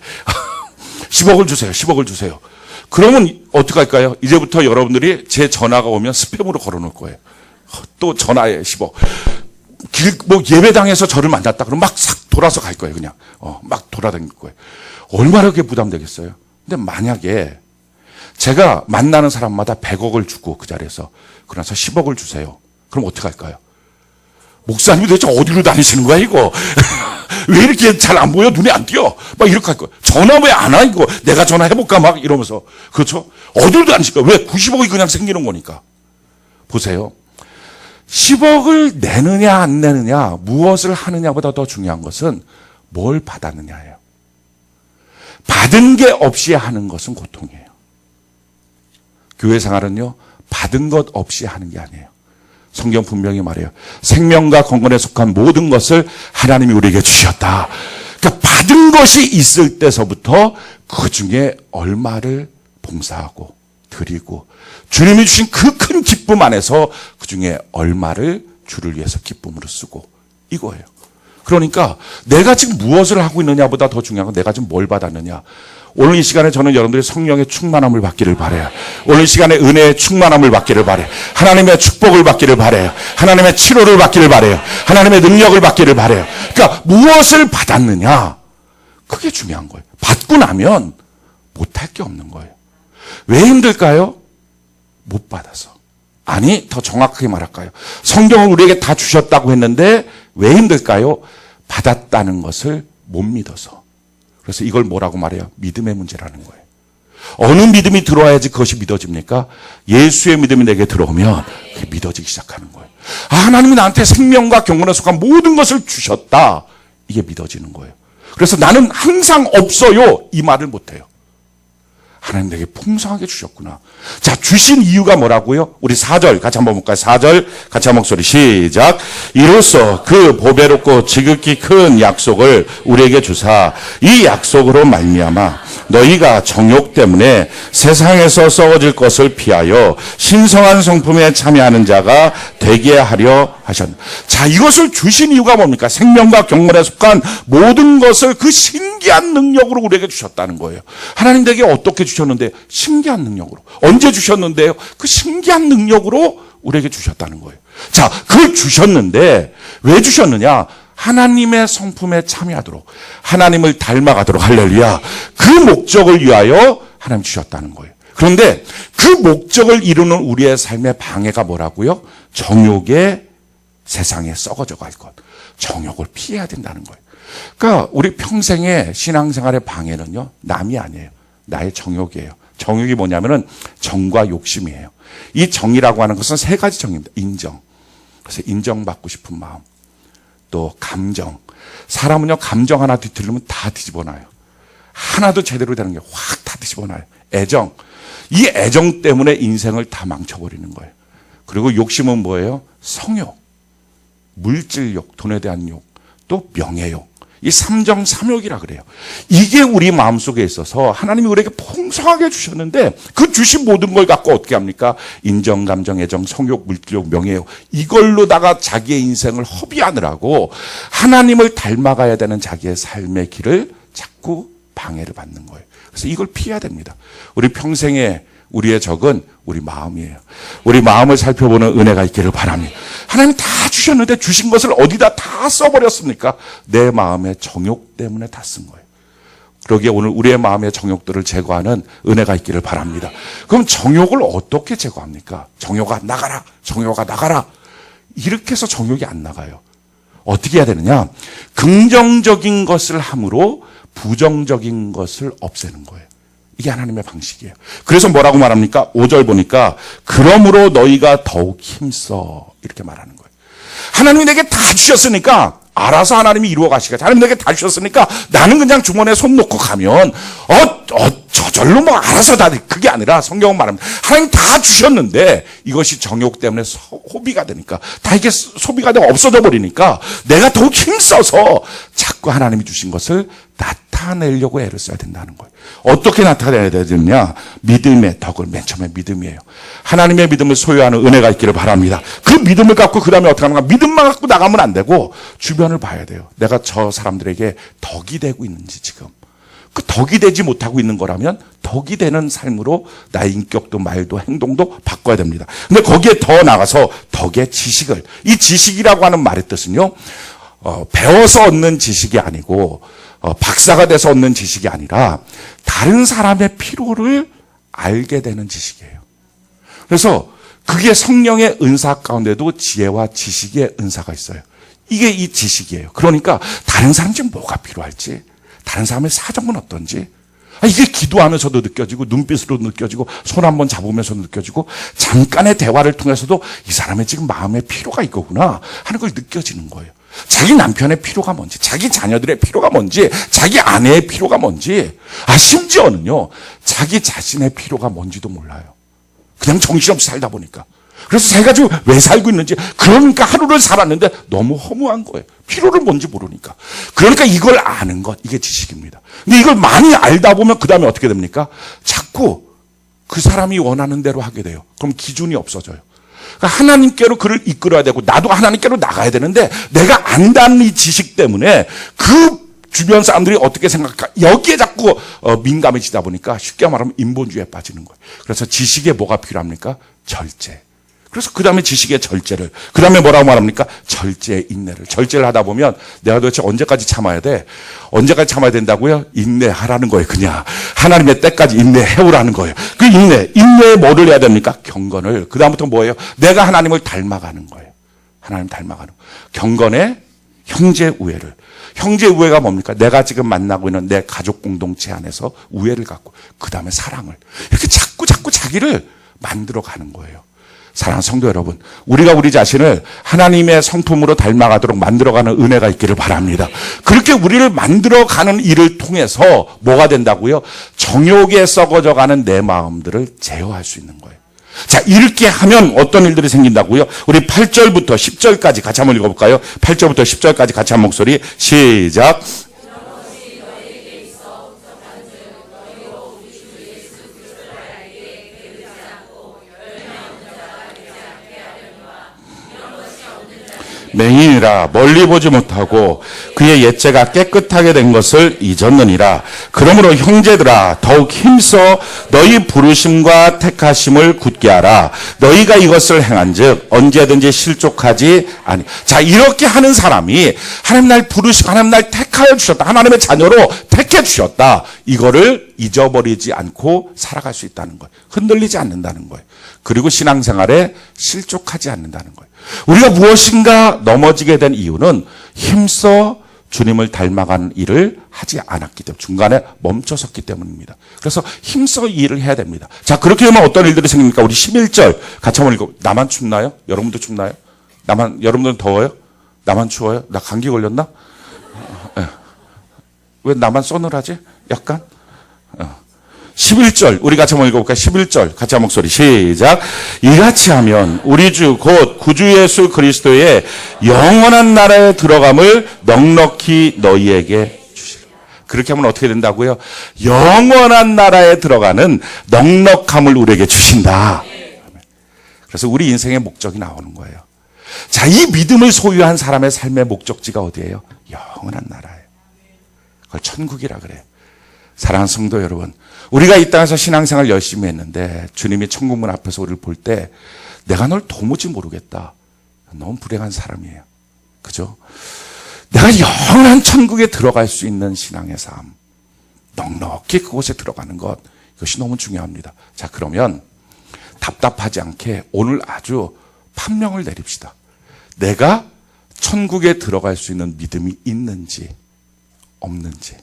10억을 주세요. 10억을 주세요. 그러면 어떻게 할까요? 이제부터 여러분들이 제 전화가 오면 스팸으로 걸어놓을 거예요. 또 전화에 10억. 예배당에서 저를 만났다. 그러면 막 싹 돌아서 갈 거예요. 그냥. 막 돌아다닐 거예요. 얼마나 그게 부담되겠어요? 근데 만약에 제가 만나는 사람마다 100억을 주고 그 자리에서 그러나서 10억을 주세요. 그럼 어떻게 할까요? 목사님이 도대체 어디로 다니시는 거야 이거? 왜 이렇게 잘 안 보여? 눈에 안 띄어? 막 이렇게 할 거야. 전화 왜 안 와 이거? 내가 전화해볼까 막 이러면서. 그렇죠? 어디로 다니실까? 왜 90억이 그냥 생기는 거니까. 보세요. 10억을 내느냐 안 내느냐, 무엇을 하느냐보다 더 중요한 것은 뭘 받았느냐예요. 받은 게 없이 하는 것은 고통이에요. 교회 생활은요, 받은 것 없이 하는 게 아니에요. 성경 분명히 말해요. 생명과 건강에 속한 모든 것을 하나님이 우리에게 주셨다. 그러니까 받은 것이 있을 때서부터 그 중에 얼마를 봉사하고 드리고 주님이 주신 그 큰 기쁨 안에서 그 중에 얼마를 주를 위해서 기쁨으로 쓰고 이거예요. 그러니까 내가 지금 무엇을 하고 있느냐보다 더 중요한 건 내가 지금 뭘 받았느냐. 오늘 이 시간에 저는 여러분들이 성령의 충만함을 받기를 바라요. 오늘 이 시간에 은혜의 충만함을 받기를 바라요. 하나님의 축복을 받기를 바라요. 하나님의 치료를 받기를 바라요. 하나님의 능력을 받기를 바라요. 그러니까 무엇을 받았느냐, 그게 중요한 거예요. 받고 나면 못할 게 없는 거예요. 왜 힘들까요? 못 받아서. 아니, 더 정확하게 말할까요? 성경을 우리에게 다 주셨다고 했는데 왜 힘들까요? 받았다는 것을 못 믿어서. 그래서 이걸 뭐라고 말해요? 믿음의 문제라는 거예요. 어느 믿음이 들어와야지 그것이 믿어집니까? 예수의 믿음이 내게 들어오면 그게 믿어지기 시작하는 거예요. 아, 하나님이 나한테 생명과 경건에 속한 모든 것을 주셨다. 이게 믿어지는 거예요. 그래서 나는 항상 없어요. 이 말을 못해요. 하나님 내게 풍성하게 주셨구나. 자, 주신 이유가 뭐라고요? 우리 4절 같이 한번 볼까요? 4절 같이 한 목소리 시작. 이로써 그 보배롭고 지극히 큰 약속을 우리에게 주사 이 약속으로 말미암아 너희가 정욕 때문에 세상에서 썩어질 것을 피하여 신성한 성품에 참여하는 자가 되게 하려 하셨다. 자, 이것을 주신 이유가 뭡니까? 생명과 경건에 속한 모든 것을 그 신기한 능력으로 우리에게 주셨다는 거예요. 하나님 내게 어떻게 주셨는데? 신기한 능력으로. 언제 주셨는데요? 그 신기한 능력으로 우리에게 주셨다는 거예요. 자, 그걸 주셨는데 왜 주셨느냐? 하나님의 성품에 참여하도록, 하나님을 닮아가도록, 할렐루야. 그 목적을 위하여 하나님 주셨다는 거예요. 그런데 그 목적을 이루는 우리의 삶의 방해가 뭐라고요? 정욕의 세상에 썩어져 갈 것. 정욕을 피해야 된다는 거예요. 그러니까 우리 평생의 신앙생활의 방해는요, 남이 아니에요. 나의 정욕이에요. 정욕이 뭐냐면은 정과 욕심이에요. 이 정이라고 하는 것은 세 가지 정입니다. 인정. 그래서 인정받고 싶은 마음. 또 감정. 사람은요, 감정 하나 뒤틀리면 다 뒤집어놔요. 하나도 제대로 되는 게 확 다 뒤집어놔요. 애정. 이 애정 때문에 인생을 다 망쳐버리는 거예요. 그리고 욕심은 뭐예요? 성욕. 물질욕, 돈에 대한 욕, 또 명예욕. 이 삼정삼욕이라 그래요. 이게 우리 마음속에 있어서 하나님이 우리에게 풍성하게 주셨는데 그 주신 모든 걸 갖고 어떻게 합니까? 인정, 감정, 애정, 성욕, 물질욕, 명예욕 이걸로다가 자기의 인생을 허비하느라고 하나님을 닮아가야 되는 자기의 삶의 길을 자꾸 방해를 받는 거예요. 그래서 이걸 피해야 됩니다. 우리 평생에 우리의 적은 우리 마음이에요. 우리 마음을 살펴보는 은혜가 있기를 바랍니다. 하나님 다 주셨는데 주신 것을 어디다 다 써버렸습니까? 내 마음의 정욕 때문에 다 쓴 거예요. 그러기에 오늘 우리의 마음의 정욕들을 제거하는 은혜가 있기를 바랍니다. 그럼 정욕을 어떻게 제거합니까? 정욕아 나가라. 정욕아 나가라. 이렇게 해서 정욕이 안 나가요. 어떻게 해야 되느냐? 긍정적인 것을 함으로 부정적인 것을 없애는 거예요. 이게 하나님의 방식이에요. 그래서 뭐라고 말합니까? 5절 보니까 그러므로 너희가 더욱 힘써 이렇게 말하는 거예요. 하나님이 내게 다 주셨으니까 알아서 하나님이 이루어 가시겠지. 하나님 내게 다 주셨으니까 나는 그냥 주머니에 손 놓고 가면 저절로 뭐 알아서 다 그게 아니라 성경은 말합니다. 하나님 다 주셨는데 이것이 정욕 때문에 소비가 되니까 다 이게 소비가 되고 없어져 버리니까 내가 더욱 힘써서 자꾸 하나님이 주신 것을 나타내려고 애를 써야 된다는 거예요. 어떻게 나타내야 되느냐? 믿음의 덕을 맨 처음에 믿음이에요. 하나님의 믿음을 소유하는 은혜가 있기를 바랍니다. 그 믿음을 갖고 그 다음에 어떻게 하는가? 믿음만 갖고 나가면 안 되고 주변을 봐야 돼요. 내가 저 사람들에게 덕이 되고 있는지 지금. 그 덕이 되지 못하고 있는 거라면 덕이 되는 삶으로 나의 인격도 말도 행동도 바꿔야 됩니다. 근데 거기에 더 나가서 덕의 지식을, 이 지식이라고 하는 말의 뜻은요, 배워서 얻는 지식이 아니고 박사가 돼서 얻는 지식이 아니라 다른 사람의 필요를 알게 되는 지식이에요. 그래서 그게 성령의 은사 가운데도 지혜와 지식의 은사가 있어요. 이게 이 지식이에요. 그러니까 다른 사람 지금 뭐가 필요할지, 다른 사람의 사정은 어떤지, 이게 기도하면서도 느껴지고 눈빛으로 느껴지고 손 한번 잡으면서도 느껴지고 잠깐의 대화를 통해서도 이 사람의 지금 마음에 필요가 있거구나 하는 걸 느껴지는 거예요. 자기 남편의 필요가 뭔지, 자기 자녀들의 필요가 뭔지, 자기 아내의 필요가 뭔지, 심지어는요 자기 자신의 필요가 뭔지도 몰라요. 그냥 정신없이 살다 보니까. 그래서 제가 지금 왜 살고 있는지, 그러니까 하루를 살았는데 너무 허무한 거예요. 필요를 뭔지 모르니까. 그러니까 이걸 아는 것, 이게 지식입니다. 근데 이걸 많이 알다 보면 그 다음에 어떻게 됩니까? 자꾸 그 사람이 원하는 대로 하게 돼요. 그럼 기준이 없어져요. 그러니까 하나님께로 그를 이끌어야 되고 나도 하나님께로 나가야 되는데 내가 안다는 이 지식 때문에 그 주변 사람들이 어떻게 생각할까? 여기에 자꾸 민감해지다 보니까 쉽게 말하면 인본주의에 빠지는 거예요. 그래서 지식에 뭐가 필요합니까? 절제. 그래서 그 다음에 지식의 절제를, 그 다음에 뭐라고 말합니까? 절제의 인내를. 절제를 하다 보면 내가 도대체 언제까지 참아야 돼? 언제까지 참아야 된다고요? 인내하라는 거예요, 그냥. 하나님의 때까지 인내해오라는 거예요. 그 인내에 뭐를 해야 됩니까? 경건을. 그 다음부터 뭐예요? 내가 하나님을 닮아가는 거예요. 하나님 닮아가는 거예요. 경건의 형제 우애를. 형제 우애가 뭡니까? 내가 지금 만나고 있는 내 가족 공동체 안에서 우애를 갖고, 그 다음에 사랑을. 이렇게 자꾸 자기를 만들어 가는 거예요. 사랑하는 성도 여러분, 우리가 우리 자신을 하나님의 성품으로 닮아가도록 만들어가는 은혜가 있기를 바랍니다. 그렇게 우리를 만들어가는 일을 통해서 뭐가 된다고요? 정욕에 썩어져가는 내 마음들을 제어할 수 있는 거예요. 자, 이렇게 하면 어떤 일들이 생긴다고요? 우리 8절부터 10절까지 같이 한번 읽어볼까요? 8절부터 10절까지 같이 한 목소리 시작. 맹인이라 멀리 보지 못하고 그의 옛죄가 깨끗하게 된 것을 잊었느니라. 그러므로 형제들아 더욱 힘써 너희 부르심과 택하심을 굳게 하라. 너희가 이것을 행한즉 언제든지 실족하지 아니. 자, 이렇게 하는 사람이 하나님 날 부르시고 하나님 날 택하여 주셨다. 하나님의 자녀로 택해 주셨다. 이거를 잊어버리지 않고 살아갈 수 있다는 거예요. 흔들리지 않는다는 거예요. 그리고 신앙생활에 실족하지 않는다는 거예요. 우리가 무엇인가 넘어지게 된 이유는 힘써 주님을 닮아가는 일을 하지 않았기 때문에, 중간에 멈춰섰기 때문입니다. 그래서 힘써 이 일을 해야 됩니다. 자, 그렇게 하면 어떤 일들이 생깁니까? 우리 11절 같이 한번 읽어. 나만 춥나요? 여러분도 춥나요? 여러분들은 더워요? 나만 추워요? 나 감기 걸렸나? 왜 나만 서늘하지? 약간? 11절 우리 같이 한번 읽어볼까요? 11절 같이 한 목소리 시작. 이같이 하면 우리 주 곧 구주 예수 그리스도의 영원한 나라에 들어감을 넉넉히 너희에게 주시리라. 그렇게 하면 어떻게 된다고요? 영원한 나라에 들어가는 넉넉함을 우리에게 주신다. 그래서 우리 인생의 목적이 나오는 거예요. 자, 이 믿음을 소유한 사람의 삶의 목적지가 어디예요? 영원한 나라예요. 그걸 천국이라 그래요. 사랑하는 성도 여러분, 우리가 이 땅에서 신앙생활 열심히 했는데 주님이 천국문 앞에서 우리를 볼 때 내가 널 도무지 모르겠다. 너무 불행한 사람이에요. 그죠? 내가 영원한 천국에 들어갈 수 있는 신앙의 삶, 넉넉히 그곳에 들어가는 것, 이것이 너무 중요합니다. 자, 그러면 답답하지 않게 오늘 아주 판명을 내립시다. 내가 천국에 들어갈 수 있는 믿음이 있는지 없는지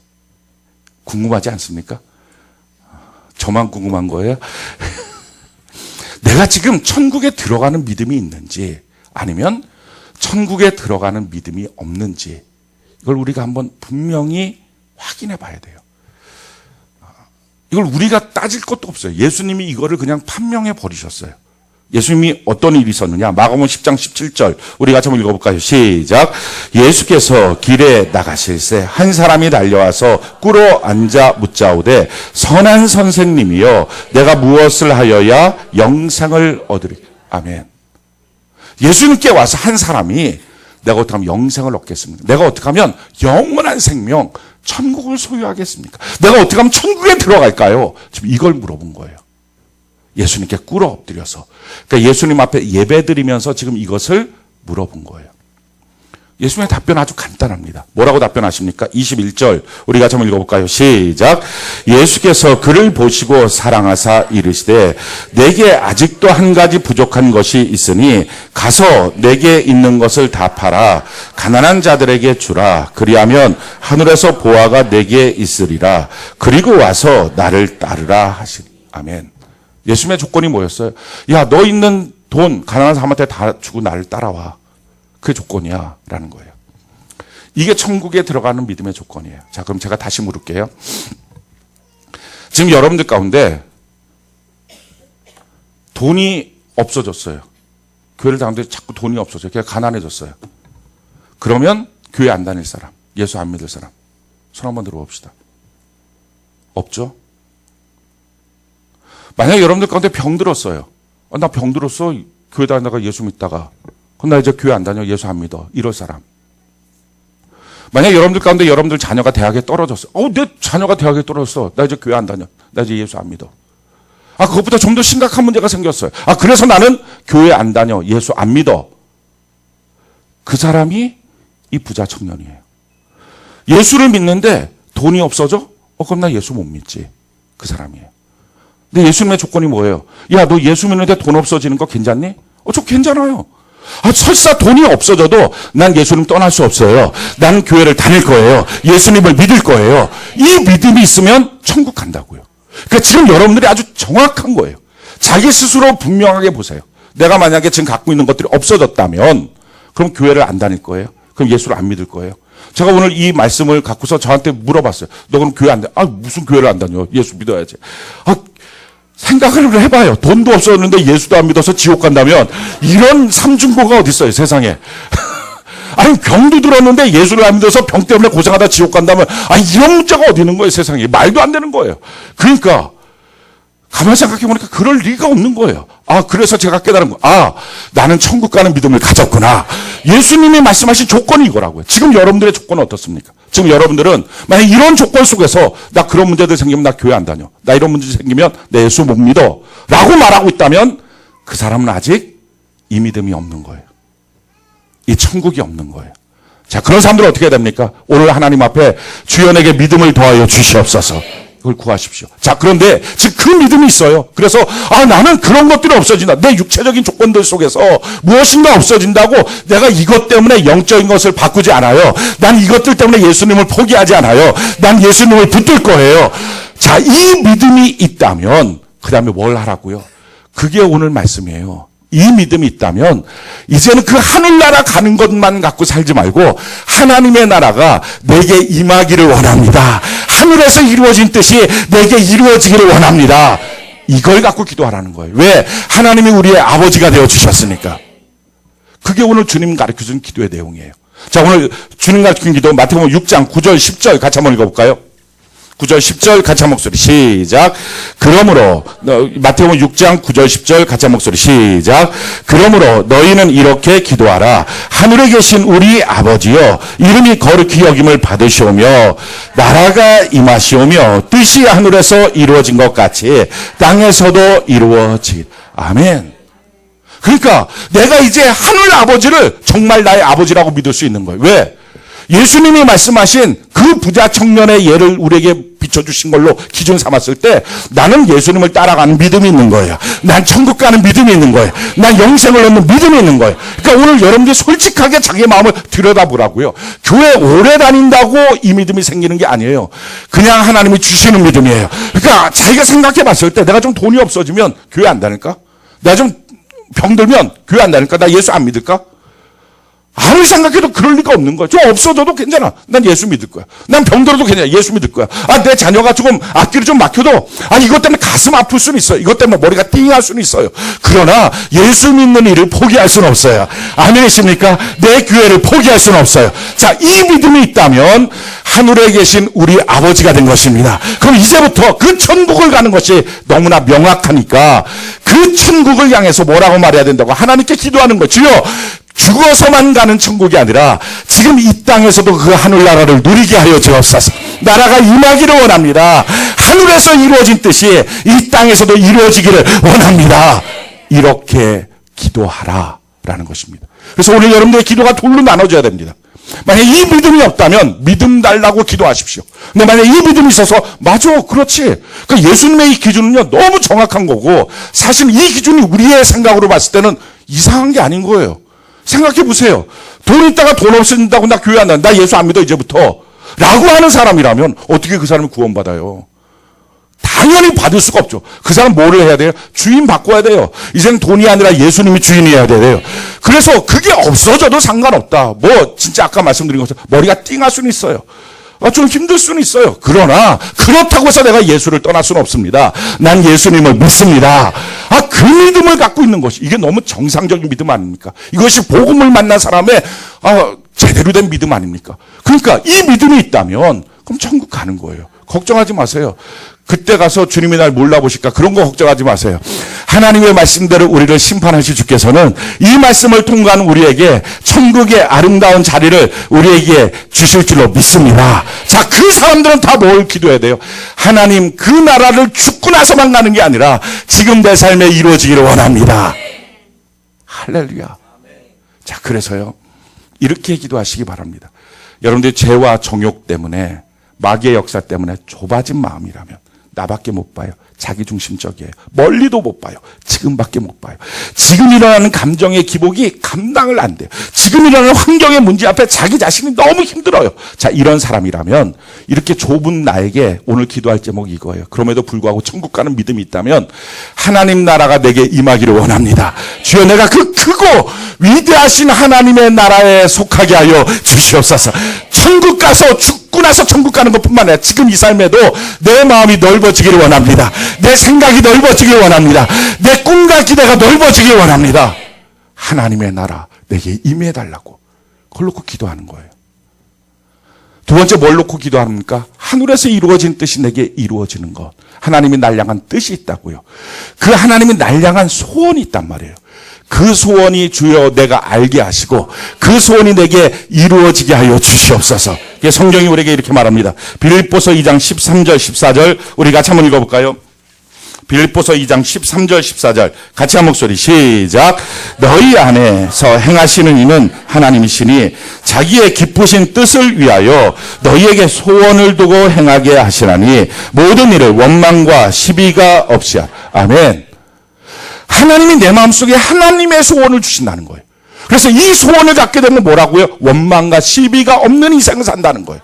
궁금하지 않습니까? 저만 궁금한 거예요? 내가 지금 천국에 들어가는 믿음이 있는지 아니면 천국에 들어가는 믿음이 없는지 이걸 우리가 한번 분명히 확인해 봐야 돼요. 이걸 우리가 따질 것도 없어요. 예수님이 이거를 그냥 판명해 버리셨어요. 예수님이 어떤 일이 있었느냐? 마가복음 10장 17절 우리 같이 한번 읽어볼까요? 시작. 예수께서 길에 나가실새 한 사람이 달려와서 꿇어 앉아 묻자오되 선한 선생님이여 내가 무엇을 하여야 영생을 얻으리? 아멘. 예수님께 와서 한 사람이 내가 어떻게 하면 영생을 얻겠습니까? 내가 어떻게 하면 영원한 생명 천국을 소유하겠습니까? 내가 어떻게 하면 천국에 들어갈까요? 지금 이걸 물어본 거예요. 예수님께 꿇어 엎드려서. 그러니까 예수님 앞에 예배드리면서 지금 이것을 물어본 거예요. 예수님의 답변 아주 간단합니다. 뭐라고 답변하십니까? 21절 우리 같이 한번 읽어볼까요? 시작. 예수께서 그를 보시고 사랑하사 이르시되 내게 아직도 한 가지 부족한 것이 있으니 가서 내게 있는 것을 다 팔아 가난한 자들에게 주라. 그리하면 하늘에서 보화가 내게 있으리라. 그리고 와서 나를 따르라 하시니. 아멘. 예수님의 조건이 뭐였어요? 야, 너 있는 돈 가난한 사람한테 다 주고 나를 따라와. 그게 조건이야 라는 거예요. 이게 천국에 들어가는 믿음의 조건이에요. 자, 그럼 제가 다시 물을게요. 지금 여러분들 가운데 돈이 없어졌어요. 교회를 다니는데 자꾸 돈이 없어져요. 그냥 가난해졌어요. 그러면 교회 안 다닐 사람, 예수 안 믿을 사람 손 한번 들어봅시다. 없죠? 만약에 여러분들 가운데 병 들었어요. 나 병 들었어. 교회 다니다가 예수 믿다가. 그럼 나 이제 교회 안 다녀. 예수 안 믿어. 이럴 사람. 만약에 여러분들 가운데 여러분들 자녀가 대학에 떨어졌어. 내 자녀가 대학에 떨어졌어. 나 이제 교회 안 다녀. 나 이제 예수 안 믿어. 그것보다 좀 더 심각한 문제가 생겼어요. 그래서 나는 교회 안 다녀. 예수 안 믿어. 그 사람이 이 부자 청년이에요. 예수를 믿는데 돈이 없어져? 그럼 나 예수 못 믿지. 그 사람이에요. 근데 예수님의 조건이 뭐예요? 야, 너 예수 믿는데 돈 없어지는 거 괜찮니? 저 괜찮아요. 설사 돈이 없어져도 난 예수님 떠날 수 없어요. 난 교회를 다닐 거예요. 예수님을 믿을 거예요. 이 믿음이 있으면 천국 간다고요. 그러니까 지금 여러분들이 아주 정확한 거예요. 자기 스스로 분명하게 보세요. 내가 만약에 지금 갖고 있는 것들이 없어졌다면 그럼 교회를 안 다닐 거예요? 그럼 예수를 안 믿을 거예요? 제가 오늘 이 말씀을 갖고서 저한테 물어봤어요. 너 그럼 교회 안 다녀? 무슨 교회를 안 다녀? 예수 믿어야지. 생각을 해봐요. 돈도 없었는데 예수도 안 믿어서 지옥 간다면 이런 삼중고가 어디 있어요, 세상에. 아니, 병도 들었는데 예수를 안 믿어서 병 때문에 고생하다 지옥 간다면 이런 문제가 어디 있는 거예요, 세상에. 말도 안 되는 거예요. 그러니까 가만히 생각해보니까 그럴 리가 없는 거예요. 그래서 제가 깨달은 거. 나는 천국 가는 믿음을 가졌구나. 예수님이 말씀하신 조건이 이거라고요. 지금 여러분들의 조건은 어떻습니까? 지금 여러분들은 만약 이런 조건 속에서 나 그런 문제들 생기면 나 교회 안 다녀. 나 이런 문제 생기면 내 예수 못 믿어. 라고 말하고 있다면 그 사람은 아직 이 믿음이 없는 거예요. 이 천국이 없는 거예요. 자, 그런 사람들은 어떻게 해야 됩니까? 오늘 하나님 앞에 주여 내게 믿음을 더하여 주시옵소서. 그걸 구하십시오. 자, 그런데 지금 그 믿음이 있어요. 그래서 나는 그런 것들이 없어진다. 내 육체적인 조건들 속에서 무엇인가 없어진다고 내가 이것 때문에 영적인 것을 바꾸지 않아요. 난 이것들 때문에 예수님을 포기하지 않아요. 난 예수님을 붙들 거예요. 자, 이 믿음이 있다면 그 다음에 뭘 하라고요? 그게 오늘 말씀이에요. 이 믿음이 있다면 이제는 그 하늘나라 가는 것만 갖고 살지 말고 하나님의 나라가 내게 임하기를 원합니다. 하늘에서 이루어진 뜻이 내게 이루어지기를 원합니다. 이걸 갖고 기도하라는 거예요. 왜? 하나님이 우리의 아버지가 되어주셨으니까. 그게 오늘 주님 가르쳐준 기도의 내용이에요. 자, 오늘 주님 가르친 기도 마태복음 6장 9절 10절 같이 한번 읽어볼까요? 9절 10절 같이 한 목소리 시작. 그러므로 마태복음 6장 9절 10절 같이 한 목소리 시작. 그러므로 너희는 이렇게 기도하라. 하늘에 계신 우리 아버지여, 이름이 거룩히 여김을 받으시오며 나라가 임하시오며 뜻이 하늘에서 이루어진 것 같이 땅에서도 이루어지리. 아멘. 그러니까 내가 이제 하늘 아버지를 정말 나의 아버지라고 믿을 수 있는 거예요. 왜? 예수님이 말씀하신 그 부자 청년의 예를 우리에게 비춰주신 걸로 기준 삼았을 때 나는 예수님을 따라가는 믿음이 있는 거예요. 난 천국 가는 믿음이 있는 거예요. 난 영생을 얻는 믿음이 있는 거예요. 그러니까 오늘 여러분들이 솔직하게 자기의 마음을 들여다보라고요. 교회 오래 다닌다고 이 믿음이 생기는 게 아니에요. 그냥 하나님이 주시는 믿음이에요. 그러니까 자기가 생각해 봤을 때 내가 좀 돈이 없어지면 교회 안 다닐까? 내가 좀 병들면 교회 안 다닐까? 나 예수 안 믿을까? 아무리 생각해도 그럴 리가 없는 거야. 좀 없어져도 괜찮아. 난 예수 믿을 거야. 난 병들어도 괜찮아. 예수 믿을 거야. 내 자녀가 조금 앞길을 좀 막혀도, 이것 때문에 가슴 아플 수는 있어요. 이것 때문에 머리가 띵할 수는 있어요. 그러나 예수 믿는 일을 포기할 수는 없어요. 아멘이십니까? 내 교회를 포기할 수는 없어요. 자, 이 믿음이 있다면 하늘에 계신 우리 아버지가 된 것입니다. 그럼 이제부터 그 천국을 가는 것이 너무나 명확하니까 그 천국을 향해서 뭐라고 말해야 된다고 하나님께 기도하는 거지요. 죽어서만 가는 천국이 아니라 지금 이 땅에서도 그 하늘나라를 누리게 하여 주옵소서. 나라가 임하기를 원합니다. 하늘에서 이루어진 뜻이 이 땅에서도 이루어지기를 원합니다. 이렇게 기도하라라는 것입니다. 그래서 오늘 여러분들의 기도가 둘로 나눠져야 됩니다. 만약에 이 믿음이 없다면 믿음 달라고 기도하십시오. 근데 만약에 이 믿음이 있어서 맞아, 그렇지. 그러니까 예수님의 이 기준은요 너무 정확한 거고, 사실 이 기준이 우리의 생각으로 봤을 때는 이상한 게 아닌 거예요. 생각해 보세요. 돈 있다가 돈 없어진다고 나 교회 안 나간다. 나 예수 안 믿어 이제부터 라고 하는 사람이라면 어떻게 그 사람이 구원받아요? 당연히 받을 수가 없죠. 그 사람 뭐를 해야 돼요? 주인 바꿔야 돼요. 이제는 돈이 아니라 예수님이 주인이어야 돼요. 그래서 그게 없어져도 상관없다. 뭐 진짜 아까 말씀드린 것처럼 머리가 띵할 수는 있어요. 좀 힘들 수는 있어요. 그러나 그렇다고 해서 내가 예수를 떠날 수는 없습니다. 난 예수님을 믿습니다. 그 믿음을 갖고 있는 것이, 이게 너무 정상적인 믿음 아닙니까? 이것이 복음을 만난 사람의 제대로 된 믿음 아닙니까? 그러니까 이 믿음이 있다면 그럼 천국 가는 거예요. 걱정하지 마세요. 그때 가서 주님이 날 몰라보실까? 그런 거 걱정하지 마세요. 하나님의 말씀대로 우리를 심판하실 주께서는 이 말씀을 통과하는 우리에게 천국의 아름다운 자리를 우리에게 주실 줄로 믿습니다. 자, 그 사람들은 다 뭘 기도해야 돼요? 하나님, 그 나라를 죽고 나서만 가는 게 아니라 지금 내 삶에 이루어지기를 원합니다. 할렐루야. 자, 그래서요, 이렇게 기도하시기 바랍니다. 여러분들 죄와 정욕 때문에, 마귀의 역사 때문에 좁아진 마음이라면 나밖에 못 봐요. 자기중심적이에요. 멀리도 못 봐요. 지금밖에 못 봐요. 지금 일어나는 감정의 기복이 감당을 안 돼요. 지금 일어나는 환경의 문제 앞에 자기 자신이 너무 힘들어요. 자, 이런 사람이라면 이렇게 좁은 나에게 오늘 기도할 제목이 이거예요. 그럼에도 불구하고 천국 가는 믿음이 있다면 하나님 나라가 내게 임하기를 원합니다. 주여, 내가 그 크고 위대하신 하나님의 나라에 속하게 하여 주시옵소서. 천국 가서 죽고 나서 천국 가는 것뿐만 아니라 지금 이 삶에도 내 마음이 넓어지기를 원합니다. 내 생각이 넓어지기를 원합니다. 내 꿈과 기대가 넓어지기를 원합니다. 하나님의 나라 내게 임해달라고 그걸 놓고 기도하는 거예요. 두 번째, 뭘 놓고 기도합니까? 하늘에서 이루어진 뜻이 내게 이루어지는 것. 하나님이 날 향한 뜻이 있다고요. 그 하나님이 날 향한 소원이 있단 말이에요. 그 소원이 주여 내가 알게 하시고 그 소원이 내게 이루어지게 하여 주시옵소서. 성경이 우리에게 이렇게 말합니다. 빌립보서 2장 13절 14절 우리 같이 한번 읽어볼까요? 빌립보서 2장 13절 14절 같이 한 목소리 시작. 너희 안에서 행하시는 이는 하나님이시니 자기의 기쁘신 뜻을 위하여 너희에게 소원을 두고 행하게 하시나니 모든 일을 원망과 시비가 없이 하라. 아멘. 하나님이 내 마음속에 하나님의 소원을 주신다는 거예요. 그래서 이 소원을 갖게 되면 뭐라고요? 원망과 시비가 없는 인생을 산다는 거예요.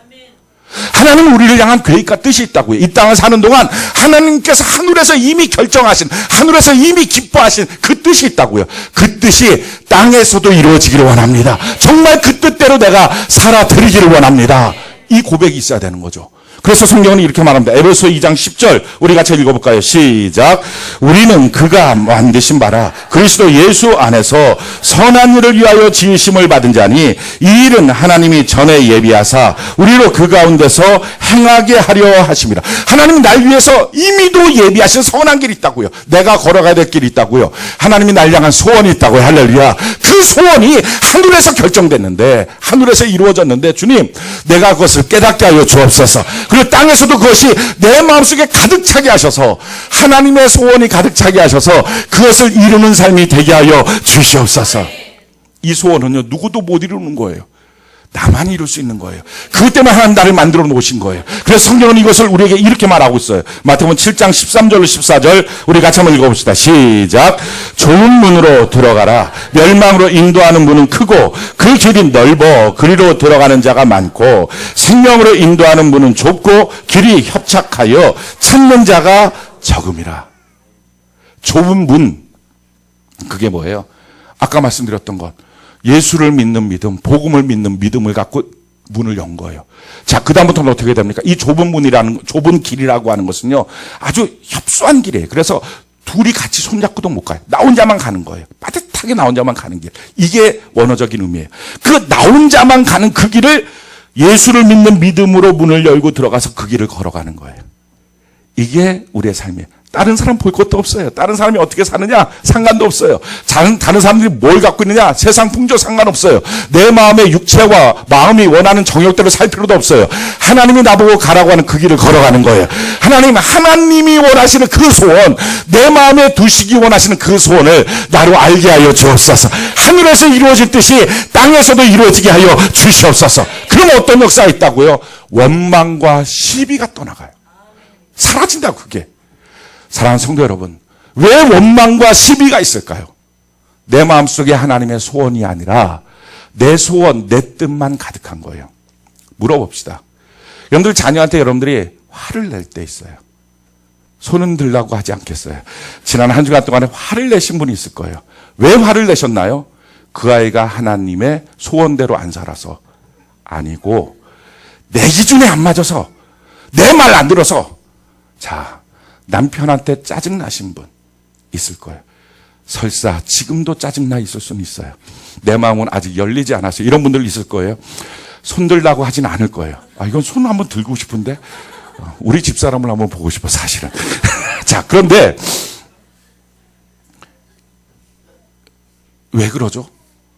하나님은 우리를 향한 계획과 뜻이 있다고요. 이 땅을 사는 동안 하나님께서 하늘에서 이미 결정하신, 하늘에서 이미 기뻐하신 그 뜻이 있다고요. 그 뜻이 땅에서도 이루어지기를 원합니다. 정말 그 뜻대로 내가 살아드리기를 원합니다. 이 고백이 있어야 되는 거죠. 그래서 성경은 이렇게 말합니다. 에베소 2장 10절 우리 같이 읽어볼까요? 시작. 우리는 그가 만드신 바라 그리스도 예수 안에서 선한 일을 위하여 지으심을 받은 자니 이 일은 하나님이 전에 예비하사 우리로 그 가운데서 행하게 하려 하심이라. 하나님이 날 위해서 이미도 예비하신 선한 길이 있다고요. 내가 걸어가야 될 길이 있다고요. 하나님이 날 향한 소원이 있다고요. 할렐루야. 그 소원이 하늘에서 결정됐는데, 하늘에서 이루어졌는데, 주님 내가 그것을 깨닫게 하여 주옵소서. 그리고 땅에서도 그것이 내 마음속에 가득 차게 하셔서 하나님의 소원이 가득 차게 하셔서 그것을 이루는 삶이 되게 하여 주시옵소서. 이 소원은요 누구도 못 이루는 거예요. 나만 이룰 수 있는 거예요. 그것 때문에 하나님 나를 만들어 놓으신 거예요. 그래서 성경은 이것을 우리에게 이렇게 말하고 있어요. 마태복음 7장 13절 14절 우리 같이 한번 읽어봅시다. 시작. 좁은 문으로 들어가라. 멸망으로 인도하는 문은 크고 그 길이 넓어 그리로 들어가는 자가 많고 생명으로 인도하는 문은 좁고 길이 협착하여 찾는 자가 적음이라. 좁은 문, 그게 뭐예요? 아까 말씀드렸던 것, 예수를 믿는 믿음, 복음을 믿는 믿음을 갖고 문을 연 거예요. 자, 그다음부터는 어떻게 됩니까? 이 좁은 문이라는, 좁은 길이라고 하는 것은요, 아주 협소한 길이에요. 그래서 둘이 같이 손잡고도 못 가요. 나 혼자만 가는 거예요. 빠듯하게 나 혼자만 가는 길. 이게 원어적인 의미예요. 그 나 혼자만 가는 그 길을 예수를 믿는 믿음으로 문을 열고 들어가서 그 길을 걸어가는 거예요. 이게 우리의 삶이에요. 다른 사람 볼 것도 없어요. 다른 사람이 어떻게 사느냐 상관도 없어요. 다른 사람들이 뭘 갖고 있느냐 세상 풍조 상관없어요. 내 마음의 육체와 마음이 원하는 정욕대로 살 필요도 없어요. 하나님이 나보고 가라고 하는 그 길을 걸어가는 거예요. 하나님이 원하시는 그 소원, 내 마음에 두시기 원하시는 그 소원을 나로 알게 하여 주옵소서. 하늘에서 이루어질 듯이 땅에서도 이루어지게 하여 주시옵소서. 그럼 어떤 역사가 있다고요? 원망과 시비가 떠나가요. 사라진다. 그게. 사랑하는 성도 여러분, 왜 원망과 시비가 있을까요? 내 마음속에 하나님의 소원이 아니라 내 소원, 내 뜻만 가득한 거예요. 물어봅시다. 여러분들 자녀한테 여러분들이 화를 낼 때 있어요. 손은 들라고 하지 않겠어요? 지난 한 주간 동안에 화를 내신 분이 있을 거예요. 왜 화를 내셨나요? 그 아이가 하나님의 소원대로 안 살아서 아니고 내 기준에 안 맞아서 내 말 안 들어서. 자, 남편한테 짜증나신 분 있을 거예요. 설사 지금도 짜증나 있을 수는 있어요. 내 마음은 아직 열리지 않았어요. 이런 분들 있을 거예요. 손 들라고 하진 않을 거예요. 아, 이건 손 한번 들고 싶은데 우리 집사람을 한번 보고 싶어 사실은. 자, 그런데 왜 그러죠?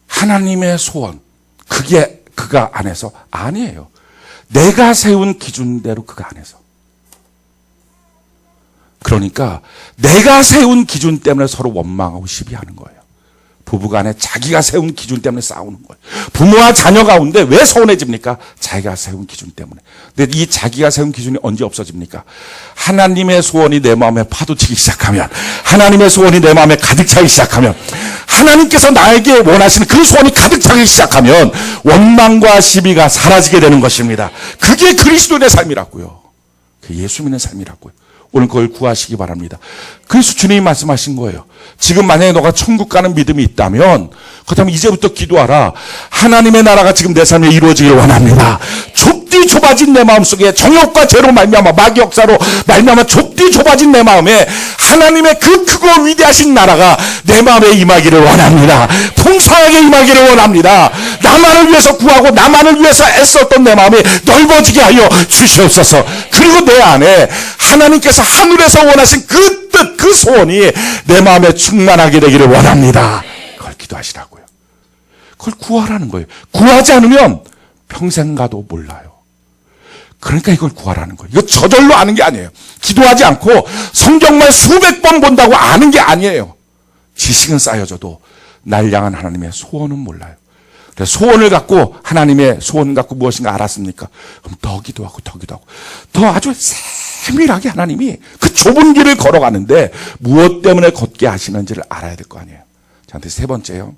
하나님의 소원, 그게 그가 안에서 아니에요. 내가 세운 기준대로 그가 안에서. 그러니까 내가 세운 기준 때문에 서로 원망하고 시비하는 거예요. 부부간에 자기가 세운 기준 때문에 싸우는 거예요. 부모와 자녀 가운데 왜 서운해집니까? 자기가 세운 기준 때문에. 근데 이 자기가 세운 기준이 언제 없어집니까? 하나님의 소원이 내 마음에 파도치기 시작하면, 하나님의 소원이 내 마음에 가득 차기 시작하면, 하나님께서 나에게 원하시는 그 소원이 가득 차기 시작하면 원망과 시비가 사라지게 되는 것입니다. 그게 그리스도인의 삶이라고요. 그 예수 믿는 삶이라고요. 오늘 그걸 구하시기 바랍니다. 그래서 주님이 말씀하신 거예요. 지금 만약에 너가 천국 가는 믿음이 있다면 그렇다면 이제부터 기도하라. 하나님의 나라가 지금 내 삶에 이루어지길 원합니다. 좁디 좁아진 내 마음속에 정욕과 죄로 말미암아 마귀 역사로 말미암아 좁디 좁아진 내 마음에 하나님의 그 크고 위대하신 나라가 내 마음에 임하기를 원합니다. 풍성하게 임하기를 원합니다. 나만을 위해서 구하고 나만을 위해서 애썼던 내 마음이 넓어지게 하여 주시옵소서. 그리고 내 안에 하나님께서 하늘에서 원하신 그 뜻, 그 소원이 내 마음에 충만하게 되기를 원합니다. 그걸 기도하시라고요. 그걸 구하라는 거예요. 구하지 않으면 평생 가도 몰라요. 그러니까 이걸 구하라는 거예요. 이거 저절로 아는 게 아니에요. 기도하지 않고 성경만 수백 번 본다고 아는 게 아니에요. 지식은 쌓여져도 날 향한 하나님의 소원은 몰라요. 그래서 소원을 갖고 하나님의 소원 갖고 무엇인가 알았습니까? 그럼 더 기도하고 더 기도하고 더 아주 세밀하게 하나님이 그 좁은 길을 걸어가는데 무엇 때문에 걷게 하시는지를 알아야 될 거 아니에요. 저한테 세 번째요.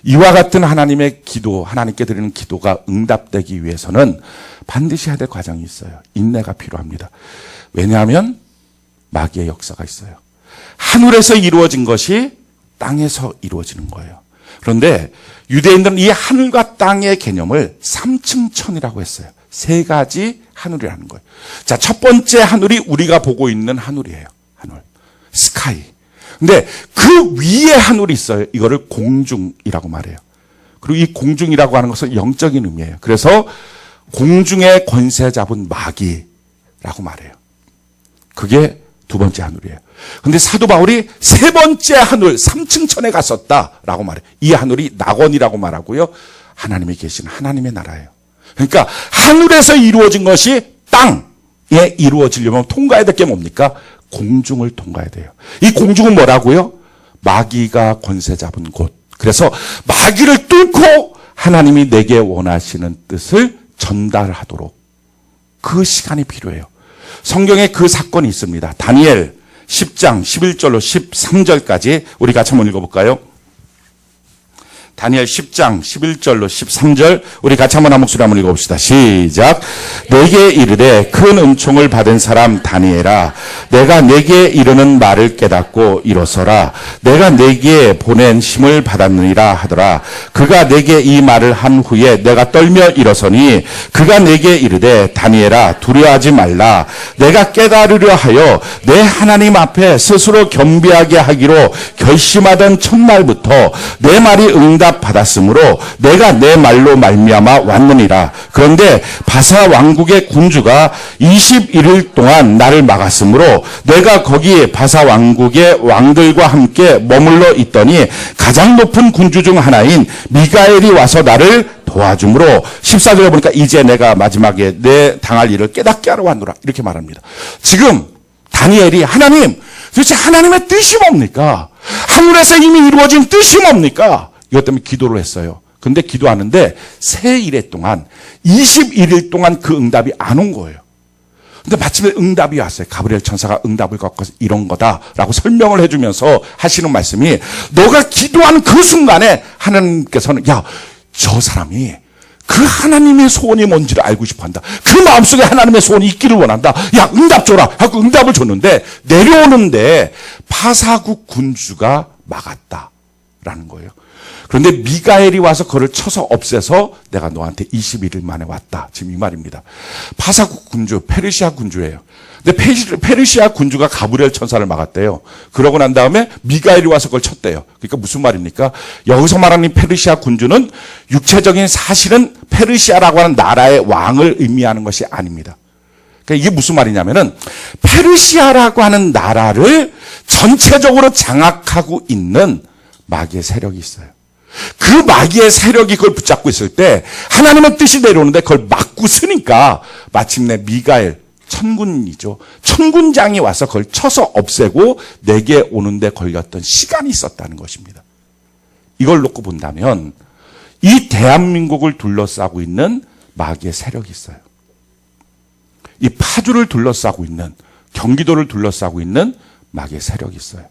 이와 같은 하나님의 기도, 하나님께 드리는 기도가 응답되기 위해서는 반드시 해야 될 과정이 있어요. 인내가 필요합니다. 왜냐하면 마귀의 역사가 있어요. 하늘에서 이루어진 것이 땅에서 이루어지는 거예요. 그런데 유대인들은 이 하늘과 땅의 개념을 삼층천이라고 했어요. 세 가지 하늘이라는 거예요. 자, 첫 번째 하늘이 우리가 보고 있는 하늘이에요. 하늘. 스카이. 근데 그 위에 하늘이 있어요. 이거를 공중이라고 말해요. 그리고 이 공중이라고 하는 것은 영적인 의미예요. 그래서 공중의 권세 잡은 마귀라고 말해요. 그게 두 번째 하늘이에요. 근데 사도 바울이 세 번째 하늘, 3층 천에 갔었다라고 말해요. 이 하늘이 낙원이라고 말하고요. 하나님이 계신 하나님의 나라예요. 그러니까 하늘에서 이루어진 것이 땅에 이루어지려면 통과해야 될 게 뭡니까? 공중을 통과해야 돼요. 이 공중은 뭐라고요? 마귀가 권세 잡은 곳. 그래서 마귀를 뚫고 하나님이 내게 원하시는 뜻을 전달하도록 그 시간이 필요해요. 성경에 그 사건이 있습니다. 다니엘 10장 11절로 13절까지 우리 같이 한번 읽어볼까요? 다니엘 10장 11절로 13절 우리 같이 한번 한 목소리 한번 읽어봅시다. 시작. 내게 이르되 큰 은총을 받은 사람 다니엘아, 내가 내게 이르는 말을 깨닫고 일어서라. 내가 내게 보낸 힘을 받았느니라 하더라. 그가 내게 이 말을 한 후에 내가 떨며 일어서니 그가 내게 이르되 다니엘아, 두려워하지 말라. 내가 깨달으려 하여 내 하나님 앞에 스스로 겸비하게 하기로 결심하던 첫날부터 내 말이 받았으므로 내가 내 말로 말미암아 왔느니라. 그런데 바사 왕국의 군주가 21일 동안 나를 막았으므로 내가 거기 바사 왕국의 왕들과 함께 머물러 있더니 가장 높은 군주 중 하나인 미가엘이 와서 나를 도와주므로 14절에 보니까 이제 내가 마지막에 내 당할 일을 깨닫게 하러 왔노라 이렇게 말합니다. 지금 다니엘이 하나님, 도대체 하나님의 뜻이 뭡니까? 하늘에서 이미 이루어진 뜻이 뭡니까? 이것 때문에 기도를 했어요. 근데 기도하는데 세 일에 동안 21일 동안 그 응답이 안 온 거예요. 근데 마침내 응답이 왔어요. 가브리엘 천사가 응답을 갖고 이런 거다라고 설명을 해주면서 하시는 말씀이 너가 기도하는 그 순간에 하나님께서는 야, 저 사람이 그 하나님의 소원이 뭔지를 알고 싶어한다. 그 마음속에 하나님의 소원이 있기를 원한다. 야, 응답 줘라 하고 응답을 줬는데 내려오는데 바사국 군주가 막았다라는 거예요. 그런데 미가엘이 와서 그를 쳐서 없애서 내가 너한테 21일 만에 왔다. 지금 이 말입니다. 바사국 군주, 페르시아 군주예요. 근데 페르시아 군주가 가브리엘 천사를 막았대요. 그러고 난 다음에 미가엘이 와서 그걸 쳤대요. 그러니까 무슨 말입니까? 여기서 말하는 페르시아 군주는 육체적인 사실은 페르시아라고 하는 나라의 왕을 의미하는 것이 아닙니다. 그러니까 이게 무슨 말이냐면은 페르시아라고 하는 나라를 전체적으로 장악하고 있는 마귀의 세력이 있어요. 그 마귀의 세력이 그걸 붙잡고 있을 때 하나님의 뜻이 내려오는데 그걸 막고 쓰니까 마침내 미가엘, 천군이죠. 천군장이 와서 그걸 쳐서 없애고 내게 오는데 걸렸던 시간이 있었다는 것입니다. 이걸 놓고 본다면 이 대한민국을 둘러싸고 있는 마귀의 세력이 있어요. 이 파주를 둘러싸고 있는, 경기도를 둘러싸고 있는 마귀의 세력이 있어요.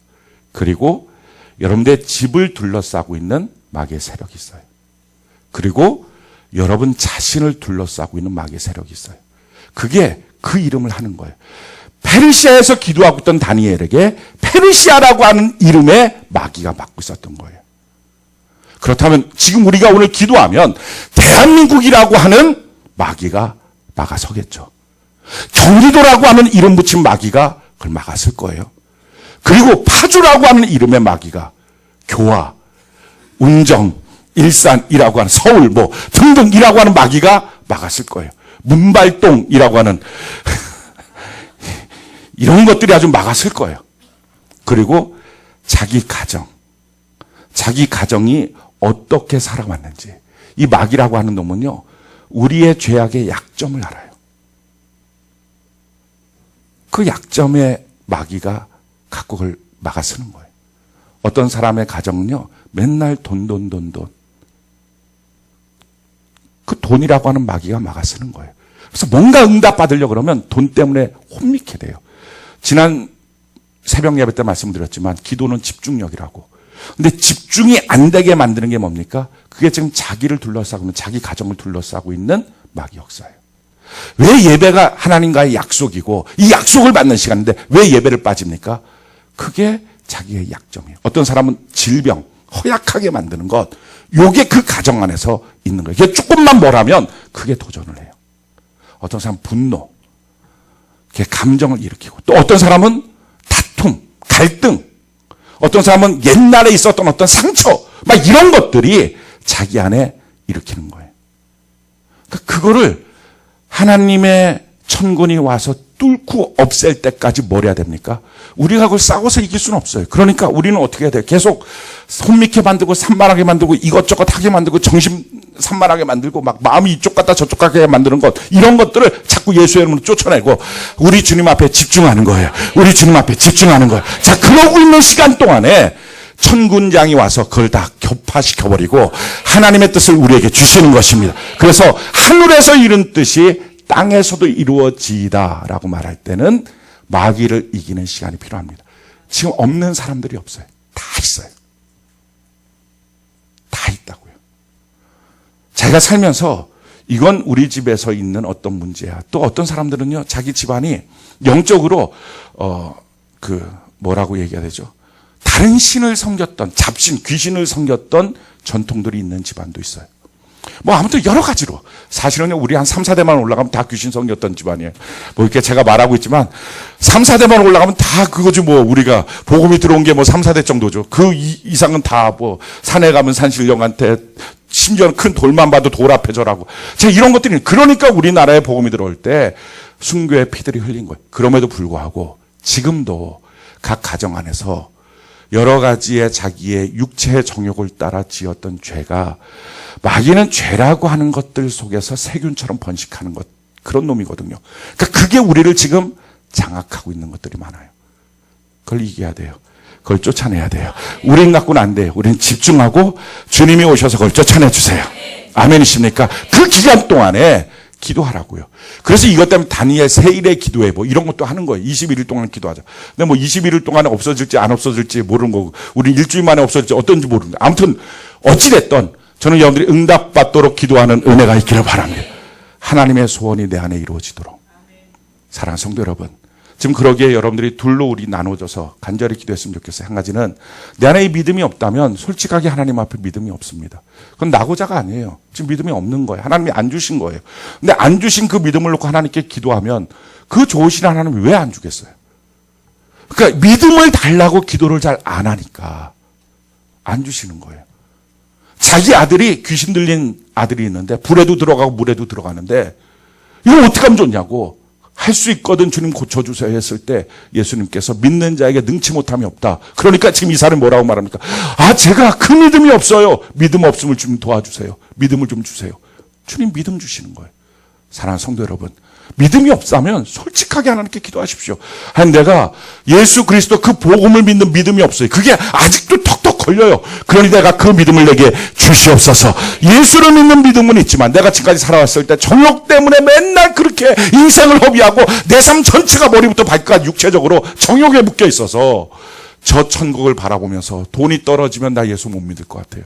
그리고 여러분들의 집을 둘러싸고 있는 마귀의 세력이 있어요. 그리고 여러분 자신을 둘러싸고 있는 마귀의 세력이 있어요. 그게 그 이름을 하는 거예요. 페르시아에서 기도하고 있던 다니엘에게 페르시아라고 하는 이름의 마귀가 맡고 있었던 거예요. 그렇다면 지금 우리가 오늘 기도하면 대한민국이라고 하는 마귀가 막아서겠죠. 경기도라고 하는 이름 붙인 마귀가 그걸 막았을 거예요. 그리고 파주라고 하는 이름의 마귀가 교화, 운정, 일산이라고 하는 서울 뭐 등등이라고 하는 마귀가 막았을 거예요. 문발동이라고 하는 이런 것들이 아주 막았을 거예요. 그리고 자기 가정이 어떻게 살아왔는지 이 마귀라고 하는 놈은요 우리의 죄악의 약점을 알아요. 그 약점의 마귀가 갖고 그걸 막아쓰는 거예요. 어떤 사람의 가정은요 맨날 돈. 그 돈이라고 하는 마귀가 막아쓰는 거예요. 그래서 뭔가 응답받으려고 그러면 돈 때문에 혼미케 돼요. 지난 새벽 예배 때 말씀드렸지만 기도는 집중력이라고. 근데 집중이 안 되게 만드는 게 뭡니까? 그게 지금 자기를 둘러싸고 있는, 자기 가정을 둘러싸고 있는 마귀 역사예요. 왜 예배가 하나님과의 약속이고 이 약속을 받는 시간인데 왜 예배를 빠집니까? 그게 자기의 약점이에요. 어떤 사람은 질병, 허약하게 만드는 것, 요게 그 가정 안에서 있는 거예요. 조금만 뭘 하면 그게 도전을 해요. 어떤 사람은 분노, 감정을 일으키고, 또 어떤 사람은 다툼, 갈등, 어떤 사람은 옛날에 있었던 어떤 상처, 막 이런 것들이 자기 안에 일으키는 거예요. 그러니까 그거를 하나님의 천군이 와서 뚫고 없앨 때까지 뭘 해야 됩니까? 우리가 그걸 싸워서 이길 수는 없어요. 그러니까 우리는 어떻게 해야 돼요? 계속 손밑게 만들고 산만하게 만들고 이것저것 하게 만들고 정신 산만하게 만들고 막 마음이 이쪽 갔다 저쪽 가게 만드는 것, 이런 것들을 자꾸 예수의 이름으로 쫓아내고 우리 주님 앞에 집중하는 거예요. 우리 주님 앞에 집중하는 거예요. 자, 그러고 있는 시간 동안에 천군장이 와서 그걸 다 격파시켜버리고 하나님의 뜻을 우리에게 주시는 것입니다. 그래서 하늘에서 이룬 뜻이 땅에서도 이루어지다라고 말할 때는 마귀를 이기는 시간이 필요합니다. 지금 없는 사람들이 없어요. 다 있어요. 다 있다고요. 제가 살면서 이건 우리 집에서 있는 어떤 문제야. 또 어떤 사람들은요, 자기 집안이 영적으로 뭐라고 얘기해야 되죠? 다른 신을 섬겼던, 잡신, 귀신을 섬겼던 전통들이 있는 집안도 있어요. 뭐 아무튼 여러 가지로. 사실은요, 우리 한 3, 4대만 올라가면 다 귀신 섬겼던 집안이에요. 뭐 이렇게 제가 말하고 있지만 3, 4대만 올라가면 다 그거지. 뭐 우리가 복음이 들어온 게 뭐 3, 4대 정도죠. 그 이상은 다 뭐 산에 가면 산신령한테, 심지어는 큰 돌만 봐도 돌 앞에 절하고. 제가 이런 것들이, 그러니까 우리나라에 복음이 들어올 때 순교의 피들이 흘린 거예요. 그럼에도 불구하고 지금도 각 가정 안에서 여러 가지의 자기의 육체의 정욕을 따라 지었던 죄가, 마귀는 죄라고 하는 것들 속에서 세균처럼 번식하는 것, 그런 놈이거든요. 그러니까 그게 우리를 지금 장악하고 있는 것들이 많아요. 그걸 이겨야 돼요. 그걸 쫓아내야 돼요. 우린 갖고는 안 돼요. 우린 집중하고 주님이 오셔서 그걸 쫓아내 주세요. 아멘이십니까? 그 기간 동안에 기도하라고요. 그래서 이것 때문에 다니엘 세일에 기도해 뭐 이런 것도 하는 거예요. 21일 동안 기도하자. 근데 뭐 21일 동안에 없어질지 안 없어질지 모르는 거고, 우리 일주일 만에 없어질지 어떤지 모르는데, 아무튼 어찌됐든 저는 여러분들이 응답받도록 기도하는 은혜가 있기를 바랍니다. 하나님의 소원이 내 안에 이루어지도록. 사랑하는 성도 여러분, 지금 그러기에 여러분들이 둘로 우리 나눠져서 간절히 기도했으면 좋겠어요. 한 가지는, 내 안에 이 믿음이 없다면 솔직하게 하나님 앞에 믿음이 없습니다. 그건 나고자가 아니에요. 지금 믿음이 없는 거예요. 하나님이 안 주신 거예요. 근데 안 주신 그 믿음을 놓고 하나님께 기도하면 그 좋으신 하나님이 왜 안 주겠어요? 그러니까 믿음을 달라고 기도를 잘 안 하니까 안 주시는 거예요. 자기 아들이, 귀신 들린 아들이 있는데 불에도 들어가고 물에도 들어가는데 이걸 어떻게 하면 좋냐고, 할 수 있거든 주님 고쳐주세요 했을 때 예수님께서 믿는 자에게 능치 못함이 없다. 그러니까 지금 이 사람이 뭐라고 말합니까? 아, 제가 그 믿음이 없어요. 믿음 없음을 좀 도와주세요. 믿음을 좀 주세요. 주님 믿음 주시는 거예요. 사랑하는 성도 여러분, 믿음이 없다면 솔직하게 하나님께 기도하십시오. 아니, 내가 예수 그리스도 그 복음을 믿는 믿음이 없어요. 그게 아직도 턱턱 걸려요. 그러니 내가 그 믿음을 내게 주시옵소서. 예수를 믿는 믿음은 있지만 내가 지금까지 살아왔을 때 정욕 때문에 맨날 그렇게 인생을 허비하고 내 삶 전체가 머리부터 발끝까지 육체적으로 정욕에 묶여 있어서 저 천국을 바라보면서 돈이 떨어지면 나 예수 못 믿을 것 같아요.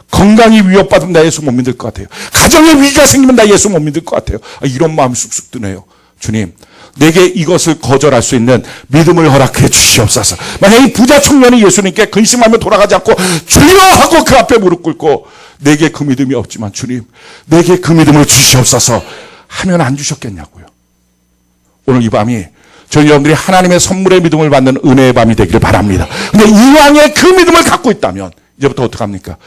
건강이 위협받으면 나 예수 못 믿을 것 같아요. 가정에 위기가 생기면 나 예수 못 믿을 것 같아요. 이런 마음이 쑥쑥 드네요. 주님, 내게 이것을 거절할 수 있는 믿음을 허락해 주시옵소서. 만약 이 부자 청년이 예수님께 근심하며 돌아가지 않고 주여 하고 그 앞에 무릎 꿇고 내게 그 믿음이 없지만 주님, 내게 그 믿음을 주시옵소서 하면 안 주셨겠냐고요. 오늘 이 밤이 저희 여러분들이 하나님의 선물의 믿음을 받는 은혜의 밤이 되기를 바랍니다. 근데 이왕에 그 믿음을 갖고 있다면 이제부터 어떡합니까?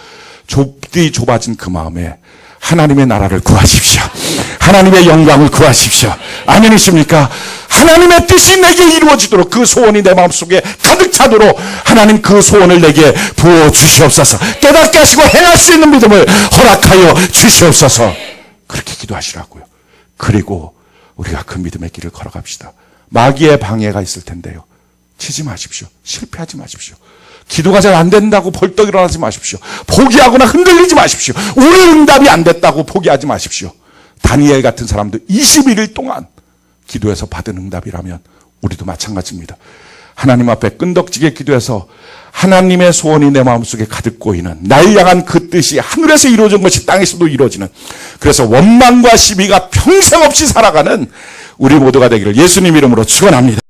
좁디 좁아진 그 마음에 하나님의 나라를 구하십시오. 하나님의 영광을 구하십시오. 아멘이십니까? 하나님의 뜻이 내게 이루어지도록, 그 소원이 내 마음속에 가득 차도록 하나님 그 소원을 내게 부어주시옵소서. 깨닫게 하시고 행할 수 있는 믿음을 허락하여 주시옵소서. 그렇게 기도하시라고요. 그리고 우리가 그 믿음의 길을 걸어갑시다. 마귀의 방해가 있을 텐데요, 치지 마십시오. 실패하지 마십시오. 기도가 잘 안 된다고 벌떡 일어나지 마십시오. 포기하거나 흔들리지 마십시오. 우리 응답이 안 됐다고 포기하지 마십시오. 다니엘 같은 사람도 21일 동안 기도해서 받은 응답이라면 우리도 마찬가지입니다. 하나님 앞에 끈덕지게 기도해서 하나님의 소원이 내 마음속에 가득 고이는, 날 향한 그 뜻이 하늘에서 이루어진 것이 땅에서도 이루어지는, 그래서 원망과 시비가 평생 없이 살아가는 우리 모두가 되기를 예수님 이름으로 축원합니다.